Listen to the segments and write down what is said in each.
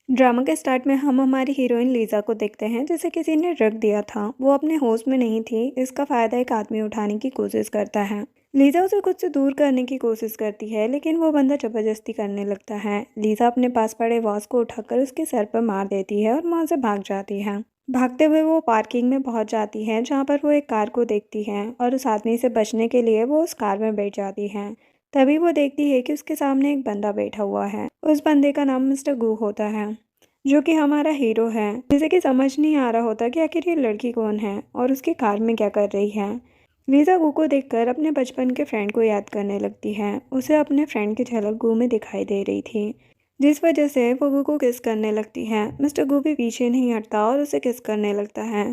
Drama के start में हम हमारी हीरोइन लीज़ा को देखते हैं जिसे किसी ने रख दिया था। वो अपने होश में नहीं थी। इसका फ़ायदा एक आदमी उठाने की कोशिश करता है। लीज़ा उसे खुद से दूर करने की कोशिश करती है लेकिन वो बंदा ज़बरदस्ती करने लगता है। लीज़ा अपने पास पड़े वॉच को उठाकर उसके सर पर मार देती है और वहाँ से भाग जाती है। भागते हुए वो पार्किंग में पहुँच जाती है जहाँ पर वो एक कार को देखती है और उस आदमी से बचने के लिए वो उस कार में बैठ जाती है। तभी वो देखती है कि उसके सामने एक बंदा बैठा हुआ है। उस बंदे का नाम मिस्टर गू होता है, जो कि हमारा हीरो है, जिसे कि समझ नहीं आ रहा होता कि आखिर ये लड़की कौन है और उसकी कार में क्या कर रही है। लीज़ा गू को देखकर अपने बचपन के फ्रेंड को याद करने लगती है। उसे अपने फ्रेंड की झलक गू में दिखाई दे रही थी, जिस वजह से वो गू को किस करने लगती है। मिस्टर गू भी पीछे नहीं हटता और उसे किस करने लगता है।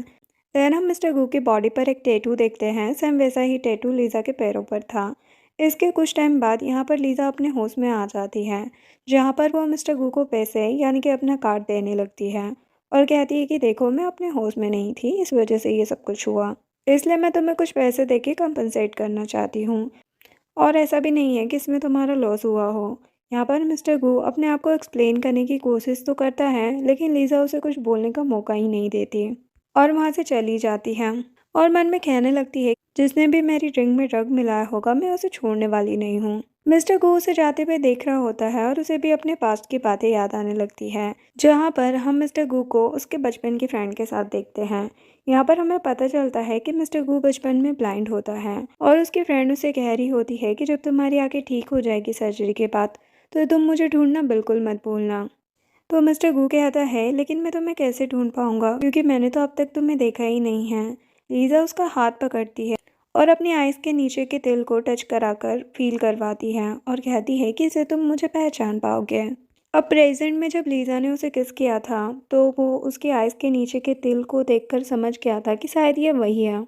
देन हम मिस्टर गू की बॉडी पर एक टैटू देखते हैं। सेम वैसा ही टैटू लीज़ा के पैरों पर था। इसके कुछ टाइम बाद यहाँ पर लीज़ा अपने होश में आ जाती है, जहाँ पर वो मिस्टर गू को पैसे यानी कि अपना कार्ड देने लगती है और कहती है कि देखो मैं अपने होश में नहीं थी, इस वजह से ये सब कुछ हुआ, इसलिए मैं तुम्हें कुछ पैसे दे के कंपनसेट करना चाहती हूँ। और ऐसा भी नहीं है कि इसमें तुम्हारा लॉस हुआ हो। यहाँ पर मिस्टर गू अपने आप को एक्सप्लेन करने की कोशिश तो करता है लेकिन लीज़ा उसे कुछ बोलने का मौका ही नहीं देती और वहाँ से चली जाती है और मन में कहने लगती है जिसने भी मेरी ड्रिंक में ड्रग मिलाया होगा मैं उसे छोड़ने वाली नहीं हूँ। मिस्टर गू उसे जाते हुए देख रहा होता है और उसे भी अपने पास्ट की बातें याद आने लगती है, जहाँ पर हम मिस्टर गू को उसके बचपन की फ्रेंड के साथ देखते हैं। यहाँ पर हमें पता चलता है कि मिस्टर गू बचपन में ब्लाइंड होता है और उसकी फ्रेंड उसे कह रही होती है कि जब तुम्हारी आंखें ठीक हो जाएगी सर्जरी के बाद तो तुम मुझे ढूंढना बिल्कुल मत भूलना। तो मिस्टर गू कहता है लेकिन मैं तुम्हें कैसे ढूंढ पाऊंगा क्योंकि मैंने तो अब तक तुम्हें देखा ही नहीं है। लीज़ा उसका हाथ पकड़ती है और अपनी आइज़ के नीचे के तिल को टच कराकर फील करवाती है और कहती है कि इसे तुम मुझे पहचान पाओगे। अब प्रेजेंट में जब लीज़ा ने उसे किस किया था तो वो उसकी आइज़ के नीचे के तिल को देखकर समझ गया था कि शायद ये वही है,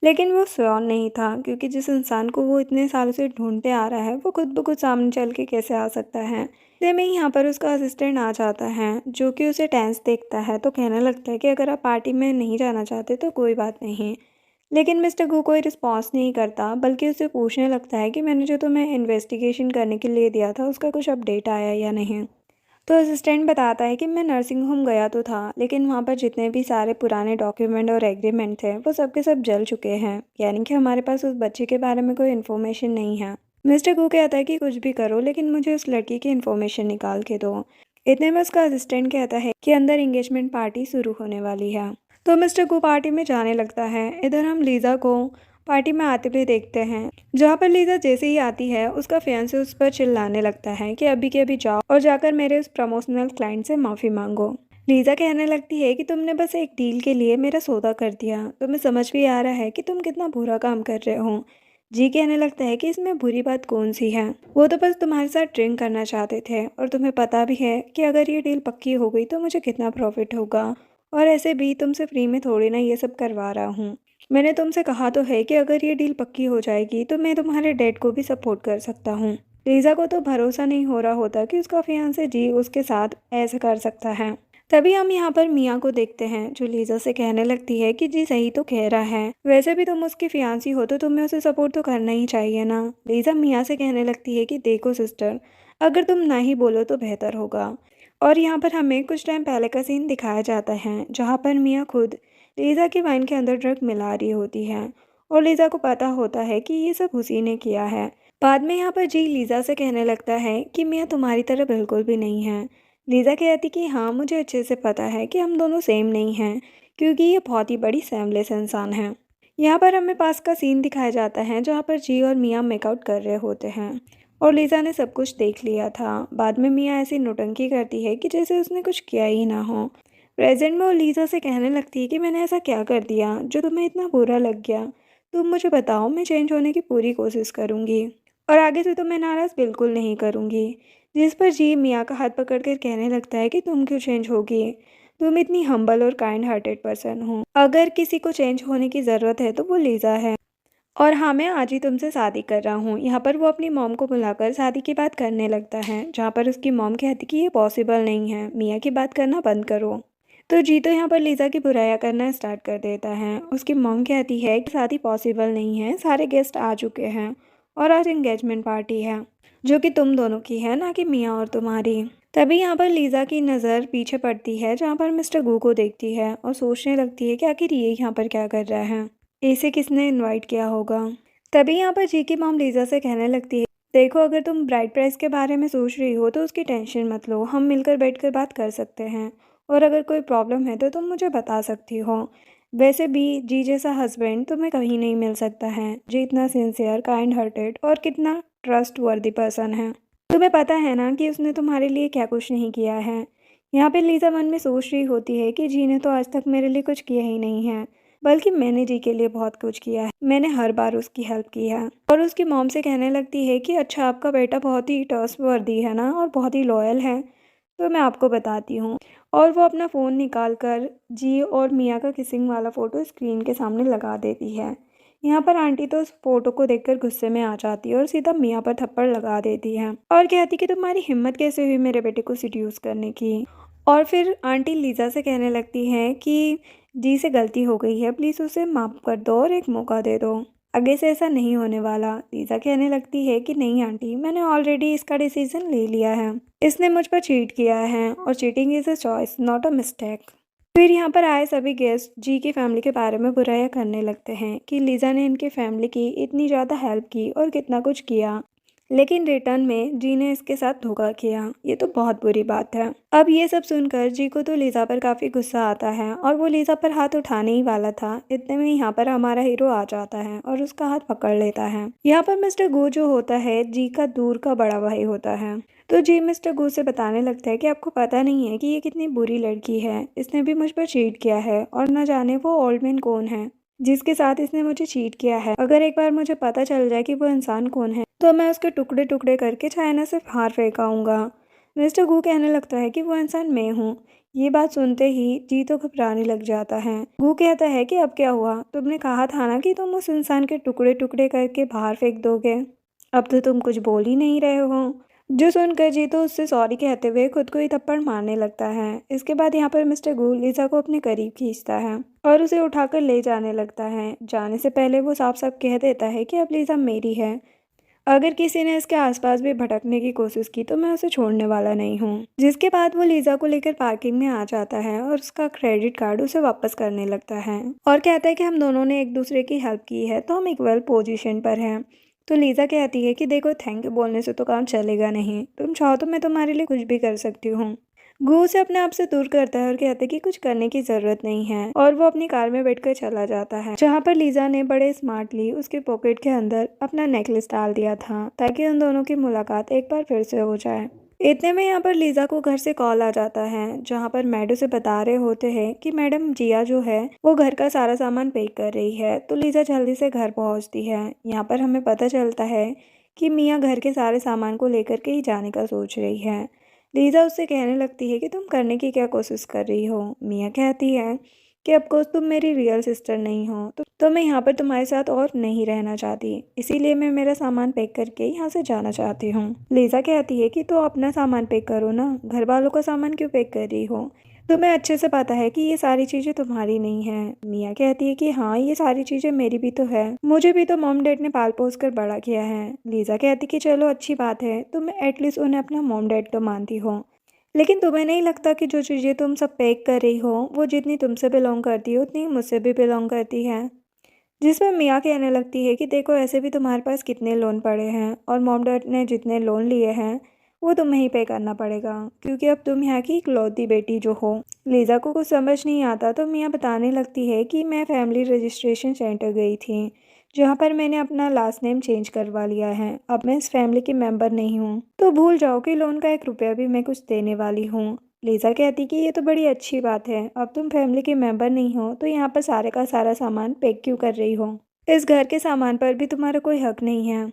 लेकिन वो श्योर नहीं था क्योंकि जिस इंसान को वो इतने सालों से ढूंढते आ रहा है वो खुद ब खुद सामने चल के कैसे आ सकता है। इतने में ही यहाँ पर उसका असिस्टेंट आ जाता है जो कि उसे टेंस देखता है तो कहने लगता है कि अगर आप पार्टी में नहीं जाना चाहते तो कोई बात नहीं। लेकिन मिस्टर गू कोई रिस्पॉन्स नहीं करता बल्कि उसे पूछने लगता है कि मैंने जो तुम्हें इन्वेस्टिगेशन करने के लिए दिया था उसका कुछ अपडेट आया या नहीं। तो असिस्टेंट बताता है कि मैं नर्सिंग होम गया तो था लेकिन वहाँ पर जितने भी सारे पुराने डॉक्यूमेंट और एग्रीमेंट थे वो सब के सब जल चुके हैं, यानी कि हमारे पास उस बच्चे के बारे में कोई इन्फॉर्मेशन नहीं है। मिस्टर गू कहता है कि कुछ भी करो लेकिन मुझे उस लड़की की इन्फॉर्मेशन निकाल के दो। इतने में उसका असिस्टेंट कहता है कि अंदर इंगेजमेंट पार्टी शुरू होने वाली है। तो मिस्टर गू पार्टी में जाने लगता है। इधर हम लीज़ा को पार्टी में आते हुए देखते हैं, जहाँ पर लीज़ा जैसे ही आती है उसका फियांसे उस पर चिल्लाने लगता है कि अभी के अभी जाओ और जाकर मेरे उस प्रमोशनल क्लाइंट से माफ़ी मांगो। लीज़ा कहने लगती है कि तुमने बस एक डील के लिए मेरा सौदा कर दिया, तुम्हें समझ भी आ रहा है कि तुम कितना बुरा काम कर रहे हो। जी कहने लगता है कि इसमें बुरी बात कौन सी है, वो तो बस तुम्हारे साथ ड्रिंक करना चाहते थे और तुम्हें पता भी है कि अगर ये डील पक्की हो गई तो मुझे कितना प्रॉफिट होगा, और ऐसे भी तुमसे फ्री में थोड़ी ना ये सब करवा रहा हूँ। मैंने तुमसे कहा तो है कि अगर ये डील पक्की हो जाएगी तो मैं तुम्हारे डैड को भी सपोर्ट कर सकता हूँ। लीज़ा को तो भरोसा नहीं हो रहा होता कि उसका फियांसे जी उसके साथ ऐसे कर सकता है। तभी हम यहाँ पर मिया को देखते हैं जो लीज़ा से कहने लगती है कि जी सही तो कह रहा है, वैसे भी तुम उसकी फियांसी हो तो तुम्हें उसे सपोर्ट तो करना ही चाहिए ना। लीज़ा मिया से कहने लगती है कि देखो सिस्टर, अगर तुम ना ही बोलो तो बेहतर होगा। और यहाँ पर हमें कुछ टाइम पहले का सीन दिखाया जाता है जहाँ पर मिया खुद लीज़ा की वाइन के अंदर ड्रग मिला रही होती है और लीज़ा को पता होता है कि ये सब उसी ने किया है। बाद में यहाँ पर जी लीज़ा से कहने लगता है कि मिया तुम्हारी तरह बिल्कुल भी नहीं है। लीज़ा कहती कि हाँ मुझे अच्छे से पता है कि हम दोनों सेम नहीं हैं क्योंकि ये बहुत ही बड़ी सेमलेस इंसान है। यहाँ पर हमें पास का सीन दिखाया जाता है जहाँ पर जी और मिया मेकआउट कर रहे होते हैं और लीज़ा ने सब कुछ देख लिया था। बाद में मिया ऐसी नौटंकी करती है कि जैसे उसने कुछ किया ही ना हो। प्रेजेंट में वो लीज़ा से कहने लगती है कि मैंने ऐसा क्या कर दिया जो तुम्हें इतना बुरा लग गया, तुम मुझे बताओ, मैं चेंज होने की पूरी कोशिश करूँगी और आगे से तुम्हें नाराज़ बिल्कुल नहीं करूँगी। जिस पर जी मियाँ का हाथ पकड़ कर कहने लगता है कि तुम क्यों चेंज होगी, तुम इतनी हम्बल और काइंड हार्टेड पर्सन हो, अगर किसी को चेंज होने की ज़रूरत है तो वो लीज़ा है। और हाँ मैं आज ही तुमसे शादी कर रहा हूँ। यहाँ पर वो अपनी मॉम को बुलाकर शादी की बात करने लगता है, जहाँ पर उसकी मॉम कहती कि ये पॉसिबल नहीं है, मियाँ की बात करना बंद करो। तो जी तो यहाँ पर लीज़ा की बुराइयाँ करना स्टार्ट कर देता है। उसकी मॉम कहती है कि शादी पॉसिबल नहीं है, सारे गेस्ट आ चुके हैं और आज एंगेजमेंट पार्टी है जो कि तुम दोनों की है, ना कि मियाँ और तुम्हारी। तभी यहाँ पर लीज़ा की नज़र पीछे पड़ती है जहाँ पर मिस्टर गू को देखती है और सोचने लगती है कि आखिर ये यहाँ पर क्या कर रहा है, इसे किसने इनवाइट किया होगा। तभी यहाँ पर जी की मॉम लीज़ा से कहने लगती है, देखो अगर तुम ब्राइड प्राइस के बारे में सोच रही हो तो उसकी टेंशन मत लो, हम मिलकर बैठकर बात कर सकते हैं और अगर कोई प्रॉब्लम है तो तुम मुझे बता सकती हो। वैसे भी जी जैसा हस्बैंड तुम्हें कहीं नहीं मिल सकता है, जी इतना सिंसियर, काइंड हार्टेड और कितना ट्रस्ट वर्दी पर्सन है। तुम्हें पता है ना कि उसने तुम्हारे लिए क्या कुछ नहीं किया है। यहाँ पे लीज़ा मन में सोच रही होती है कि जी ने तो आज तक मेरे लिए कुछ किया ही नहीं है, बल्कि मैंने जी के लिए बहुत कुछ किया है। मैंने हर बार उसकी हेल्प की है। और उसकी मॉम से कहने लगती है कि अच्छा आपका बेटा बहुत ही ट्रस्टवर्दी है ना और बहुत ही लॉयल है, तो मैं आपको बताती हूँ। और वो अपना फ़ोन निकाल कर जी और मियाँ का किसिंग वाला फ़ोटो स्क्रीन के सामने लगा देती है। यहाँ पर आंटी तो उस फोटो को देखकर गुस्से में आ जाती है और सीधा मियाँ पर थप्पड़ लगा देती है और कहती कि तुम्हारी हिम्मत कैसे हुई मेरे बेटे को सिड्यूस करने की। और फिर आंटी लीज़ा से कहने लगती हैं कि जी से गलती हो गई है, प्लीज़ उसे माफ़ कर दो और एक मौका दे दो, आगे से ऐसा नहीं होने वाला। लीज़ा कहने लगती है कि नहीं आंटी, मैंने ऑलरेडी इसका डिसीजन ले लिया है। इसने मुझ पर चीट किया है और cheating is a choice not a mistake. फिर यहाँ पर आए सभी गेस्ट जी की फैमिली के बारे में बुराइयां करने लगते हैं कि लीज़ा ने इनकी फैमिली की इतनी ज़्यादा हेल्प की और कितना कुछ किया, लेकिन रिटर्न में जी ने इसके साथ धोखा किया। ये तो बहुत बुरी बात है। अब ये सब सुनकर जी को तो लीज़ा पर काफ़ी गुस्सा आता है और वो लीज़ा पर हाथ उठाने ही वाला था, इतने में यहाँ पर हमारा हीरो आ जाता है और उसका हाथ पकड़ लेता है। यहाँ पर मिस्टर गो जो होता है जी का दूर का बड़ा भाई होता है, तो जी मिस्टर गू से बताने लगता है कि आपको पता नहीं है कि ये कितनी बुरी लड़की है, इसने भी मुझ पर चीट किया है और न जाने वो ओल्ड मैन कौन है जिसके साथ इसने मुझे चीट किया है। अगर एक बार मुझे पता चल जाए कि वो इंसान कौन है तो मैं उसके टुकड़े टुकड़े करके चाइना से बाहर फेंक आऊँगा। मिस्टर गू कहने लगता है कि वो इंसान मैं हूँ। ये बात सुनते ही जी तो घबराने लग जाता है। गू कहता है कि अब क्या हुआ, तुमने कहा था ना कि तुम उस इंसान के टुकड़े टुकड़े करके बाहर फेंक दोगे, अब तो तुम कुछ बोल ही नहीं रहे हो। जो सुनकर जी तो उससे सॉरी कहते हुए खुद को ही थप्पड़ मारने लगता है। इसके बाद यहाँ पर मिस्टर गू लीज़ा को अपने करीब खींचता है और उसे उठाकर ले जाने लगता है। जाने से पहले वो साफ साफ कह देता है कि अब लीज़ा मेरी है, अगर किसी ने इसके आसपास भी भटकने की कोशिश की तो मैं उसे छोड़ने वाला नहीं हूँ। जिसके बाद वो लीज़ा को लेकर पार्किंग में आ जाता है और उसका क्रेडिट कार्ड उसे वापस करने लगता है और कहता है कि हम दोनों ने एक दूसरे की हेल्प की है तो हम इक्वल पोजीशन पर हैं। तो लीज़ा कहती है कि देखो थैंक यू बोलने से तो काम चलेगा नहीं, तुम चाहो तो मैं तुम्हारे लिए कुछ भी कर सकती हूँ। गू उसे अपने आप से दूर करता है और कहता है कि कुछ करने की ज़रूरत नहीं है और वो अपनी कार में बैठकर चला जाता है, जहाँ पर लीज़ा ने बड़े स्मार्टली उसके पॉकेट के अंदर अपना नेकलेस डाल दिया था ताकि उन दोनों की मुलाकात एक बार फिर से हो जाए। इतने में यहाँ पर लीज़ा को घर से कॉल आ जाता है जहाँ पर मैडम से बता रहे होते हैं कि मैडम जिया जो है वो घर का सारा सामान पैक कर रही है। तो लीज़ा जल्दी से घर पहुँचती है। यहाँ पर हमें पता चलता है कि मियाँ घर के सारे सामान को लेकर के ही जाने का सोच रही है। लीज़ा उससे कहने लगती है कि तुम करने की क्या कोशिश कर रही हो। मियाँ कहती है कि अफकोर्स तुम मेरी रियल सिस्टर नहीं हो, तो मैं यहाँ पर तुम्हारे साथ और नहीं रहना चाहती, इसीलिए मैं मेरा सामान पैक करके यहाँ से जाना चाहती हूँ। लीज़ा कहती है कि तो अपना सामान पैक करो ना, घर वालों का सामान क्यों पैक कर रही हो, तुम्हें अच्छे से पता है कि ये सारी चीज़ें तुम्हारी नहीं है। मियाँ कहती है कि हाँ ये सारी चीज़ें मेरी भी तो है, मुझे भी तो मॉम डैड ने पाल पोस कर बड़ा किया है। लीज़ा कहती कि चलो अच्छी बात है, तुम एटलीस्ट उन्हें अपना मॉम डैड तो मानती हो, लेकिन तुम्हें नहीं लगता कि जो चीज़ें तुम सब पैक कर रही हो वो जितनी तुमसे बिलोंग करती है उतनी मुझसे भी बिलोंग करती है। जिसमें मियाँ कहने लगती है कि देखो ऐसे भी तुम्हारे पास कितने लोन पड़े हैं और मॉम डैड ने जितने लोन लिए हैं वो तुम्हें ही पे करना पड़ेगा, क्योंकि अब तुम यहाँ की इकलौती बेटी जो हो। लीज़ा को कुछ समझ नहीं आता तो मियाँ बताने लगती है कि मैं फैमिली रजिस्ट्रेशन सेंटर गई थी जहाँ पर मैंने अपना लास्ट नेम चेंज करवा लिया है, अब मैं इस फैमिली की मेंबर नहीं हूँ, तो भूल जाओ कि लोन का 1 रुपया भी मैं कुछ देने वाली हूँ। लीज़ा कहती कि ये तो बड़ी अच्छी बात है, अब तुम फैमिली के मेंबर नहीं हो तो यहाँ पर सारे का सारा सामान पैक क्यों कर रही हो, इस घर के सामान पर भी तुम्हारा कोई हक नहीं है।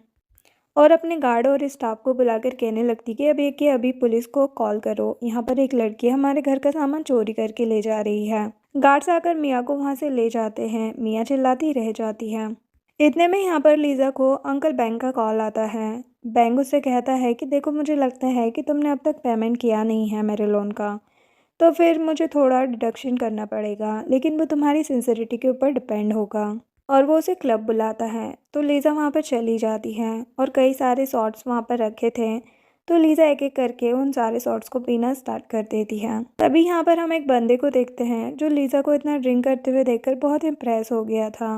और अपने गार्ड और स्टाफ को बुलाकर कहने लगती कि अभी पुलिस को कॉल करो, यहाँ पर एक लड़की हमारे घर का सामान चोरी करके ले जा रही है। गार्ड्स आकर मियाँ को वहाँ से ले जाते हैं। मियाँ चिल्लाती रह जाती है। इतने में यहाँ पर लीज़ा को अंकल बैंक का कॉल आता है। बैंक उससे कहता है कि देखो मुझे लगता है कि तुमने अब तक पेमेंट किया नहीं है मेरे लोन का, तो फिर मुझे थोड़ा डिडक्शन करना पड़ेगा, लेकिन वो तुम्हारी सिंसियरिटी के ऊपर डिपेंड होगा। और वो उसे क्लब बुलाता है तो लीज़ा वहाँ पर चली जाती है और कई सारे शॉट्स वहाँ पर रखे थे तो लीज़ा एक एक करके उन सारे शॉट्स को पीना स्टार्ट कर देती है। तभी यहाँ पर हम एक बंदे को देखते हैं जो लीज़ा को इतना ड्रिंक करते हुए देखकर बहुत इम्प्रेस हो गया था।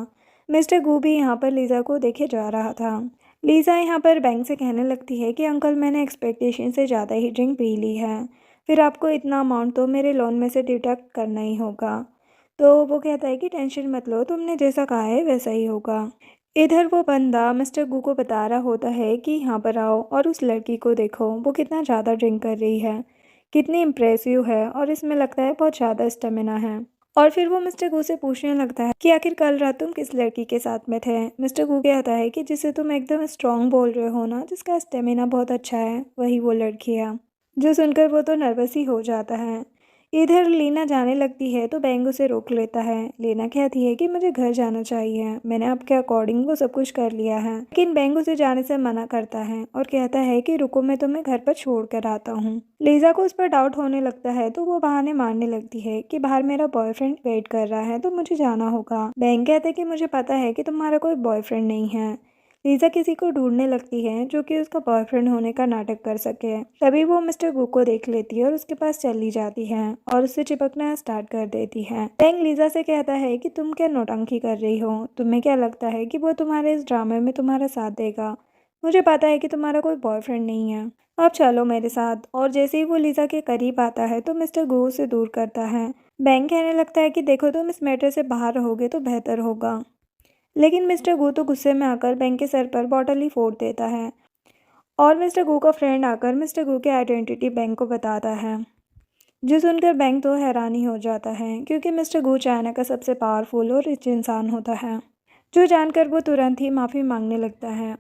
मिस्टर गू भी यहाँ पर लीज़ा को देखे जा रहा था। लीज़ा यहाँ पर बैंक से कहने लगती है कि अंकल मैंने एक्सपेक्टेशन से ज़्यादा ही ड्रिंक पी ली है, फिर आपको इतना अमाउंट तो मेरे लोन में से डिडक्ट करना ही होगा। तो वो कहता है कि टेंशन मत लो, तुमने जैसा कहा है वैसा ही होगा। इधर वो बंदा मिस्टर गू को बता रहा होता है कि यहाँ पर आओ और उस लड़की को देखो, वो कितना ज़्यादा ड्रिंक कर रही है, कितनी इम्प्रेसिव है और इसमें लगता है बहुत ज़्यादा स्टेमिना है। और फिर वो मिस्टर गू से पूछने लगता है कि आखिर कल रात तुम किस लड़की के साथ में थे। मिस्टर गू कहता है कि जिसे तुम एकदम स्ट्रांग बोल रहे हो ना, जिसका स्टेमिना बहुत अच्छा है, वही वो लड़की है। जो सुनकर वो तो नर्वस ही हो जाता है। इधर लीना जाने लगती है तो बैंग उसे रोक लेता है। लीना कहती है कि मुझे घर जाना चाहिए, मैंने आपके अकॉर्डिंग वो सब कुछ कर लिया है। लेकिन बैंग उसे जाने से मना करता है और कहता है कि रुको, मैं तुम्हें घर पर छोड़ कर आता हूँ। लीजा को उस पर डाउट होने लगता है तो वो बहाने मारने लगती है कि बाहर मेरा बॉयफ्रेंड वेट कर रहा है तो मुझे जाना होगा। बैंग कहता है कि मुझे पता है कि तुम्हारा कोई बॉयफ्रेंड नहीं है। लीजा किसी को ढूंढने लगती है जो कि उसका बॉयफ्रेंड होने का नाटक कर सके। तभी वो मिस्टर गू को देख लेती है और उसके पास चली जाती है और उससे चिपकना स्टार्ट कर देती है। बैंग लीजा से कहता है कि तुम क्या नौटंकी कर रही हो, तुम्हें क्या लगता है कि वो तुम्हारे इस ड्रामे में तुम्हारा साथ देगा। मुझे पता है कि तुम्हारा कोई बॉयफ्रेंड नहीं है, अब चलो मेरे साथ। और जैसे ही वो लीजा के करीब आता है तो मिस्टर गू उसे दूर करता है। बैंग कहने लगता है कि देखो, तुम इस मैटर से बाहर रहोगे तो बेहतर होगा। लेकिन मिस्टर गू तो गुस्से में आकर बैंक के सर पर बॉटल ही फोड़ देता है और मिस्टर गू का फ्रेंड आकर मिस्टर गू की आइडेंटिटी बैंक को बताता है, जो सुनकर बैंक तो हैरान ही हो जाता है क्योंकि मिस्टर गू चाइना का सबसे पावरफुल और रिच इंसान होता है। जो जानकर वो तुरंत ही माफ़ी मांगने लगता है,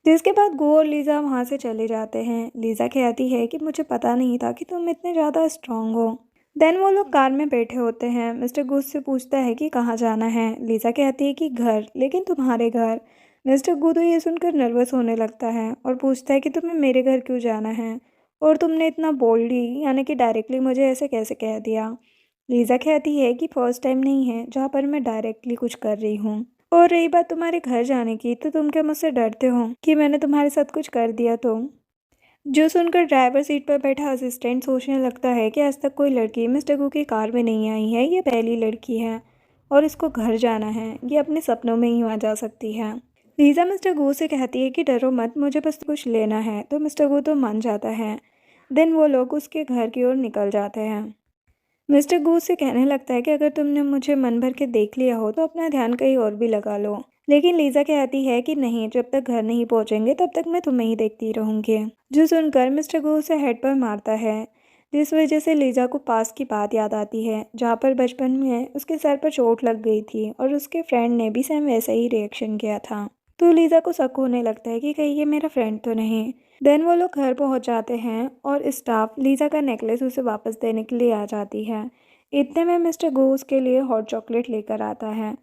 जिसके बाद गू और लीज़ा वहाँ से चले जाते हैं। लीज़ा कहती है कि मुझे पता नहीं था कि तुम इतने ज़्यादा स्ट्रांग हो। देन वो लोग कार में बैठे होते हैं। मिस्टर गूस से पूछता है कि कहाँ जाना है। लीज़ा कहती है कि घर, लेकिन तुम्हारे घर। मिस्टर गू तो ये सुनकर नर्वस होने लगता है और पूछता है कि तुम्हें मेरे घर क्यों जाना है और तुमने इतना बोल्डली यानी कि डायरेक्टली मुझे ऐसे कैसे कह दिया। लीज़ा कहती है कि फर्स्ट टाइम नहीं है जहाँ पर मैं डायरेक्टली कुछ कर रही हूँ। और रही बात तुम्हारे घर जाने की, तो तुम क्या मुझसे डरते हो कि मैंने तुम्हारे साथ कुछ कर दिया तो। जो सुनकर ड्राइवर सीट पर बैठा असिस्टेंट सोचने लगता है कि आज तक कोई लड़की मिस्टर गू की कार में नहीं आई है, ये पहली लड़की है और इसको घर जाना है, ये अपने सपनों में ही वहाँ जा सकती है। लीज़ा मिस्टर गू से कहती है कि डरो मत, मुझे बस कुछ लेना है। तो मिस्टर गू तो मान जाता है। देन वो लोग उसके घर की ओर निकल जाते हैं। मिस्टर गू से कहने लगता है कि अगर तुमने मुझे मन भर के देख लिया हो तो अपना ध्यान कहीं और भी लगा लो। लेकिन लीज़ा कहती है कि नहीं, जब तक घर नहीं पहुंचेंगे तब तक मैं तुम्हें ही देखती रहूंगी। जो सुनकर मिस्टर गू उसे हेड पर मारता है, जिस वजह से लीज़ा को पास की बात याद आती है जहाँ पर बचपन में उसके सर पर चोट लग गई थी और उसके फ्रेंड ने भी सेम वैसा ही रिएक्शन किया था। तो लीज़ा को शक होने लगता है कि कहीं ये मेरा फ्रेंड तो नहीं। देन वो लोग घर पहुंच जाते हैं और स्टाफ लीज़ा का नेकलेस उसे वापस देने के लिए आ जाती है। इतने में मिस्टर गू उसके लिए हॉट चॉकलेट लेकर आता है।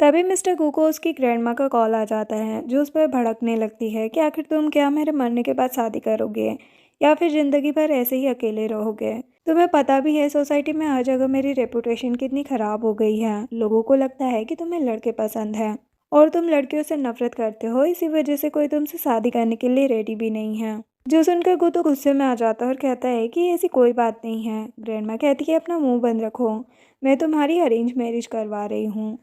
तभी मिस्टर गू को उसकी ग्रैंडमा का कॉल आ जाता है, जो उस पर भड़कने लगती है कि आखिर तुम क्या मेरे मरने के बाद शादी करोगे या फिर ज़िंदगी भर ऐसे ही अकेले रहोगे। तुम्हें पता भी है सोसाइटी में हर जगह मेरी रेपुटेशन कितनी ख़राब हो गई है। लोगों को लगता है कि तुम्हें लड़के पसंद है और तुम लड़कियों से नफरत करते हो, इसी वजह से कोई तुमसे शादी करने के लिए रेडी भी नहीं है। जो सुनकर गू तो गुस्से में आ जाता है और कहता है कि ऐसी कोई बात नहीं है। ग्रैंडमा कहती है अपना मुंह बंद रखो, मैं तुम्हारी अरेंज मैरिज करवा रही हूँ,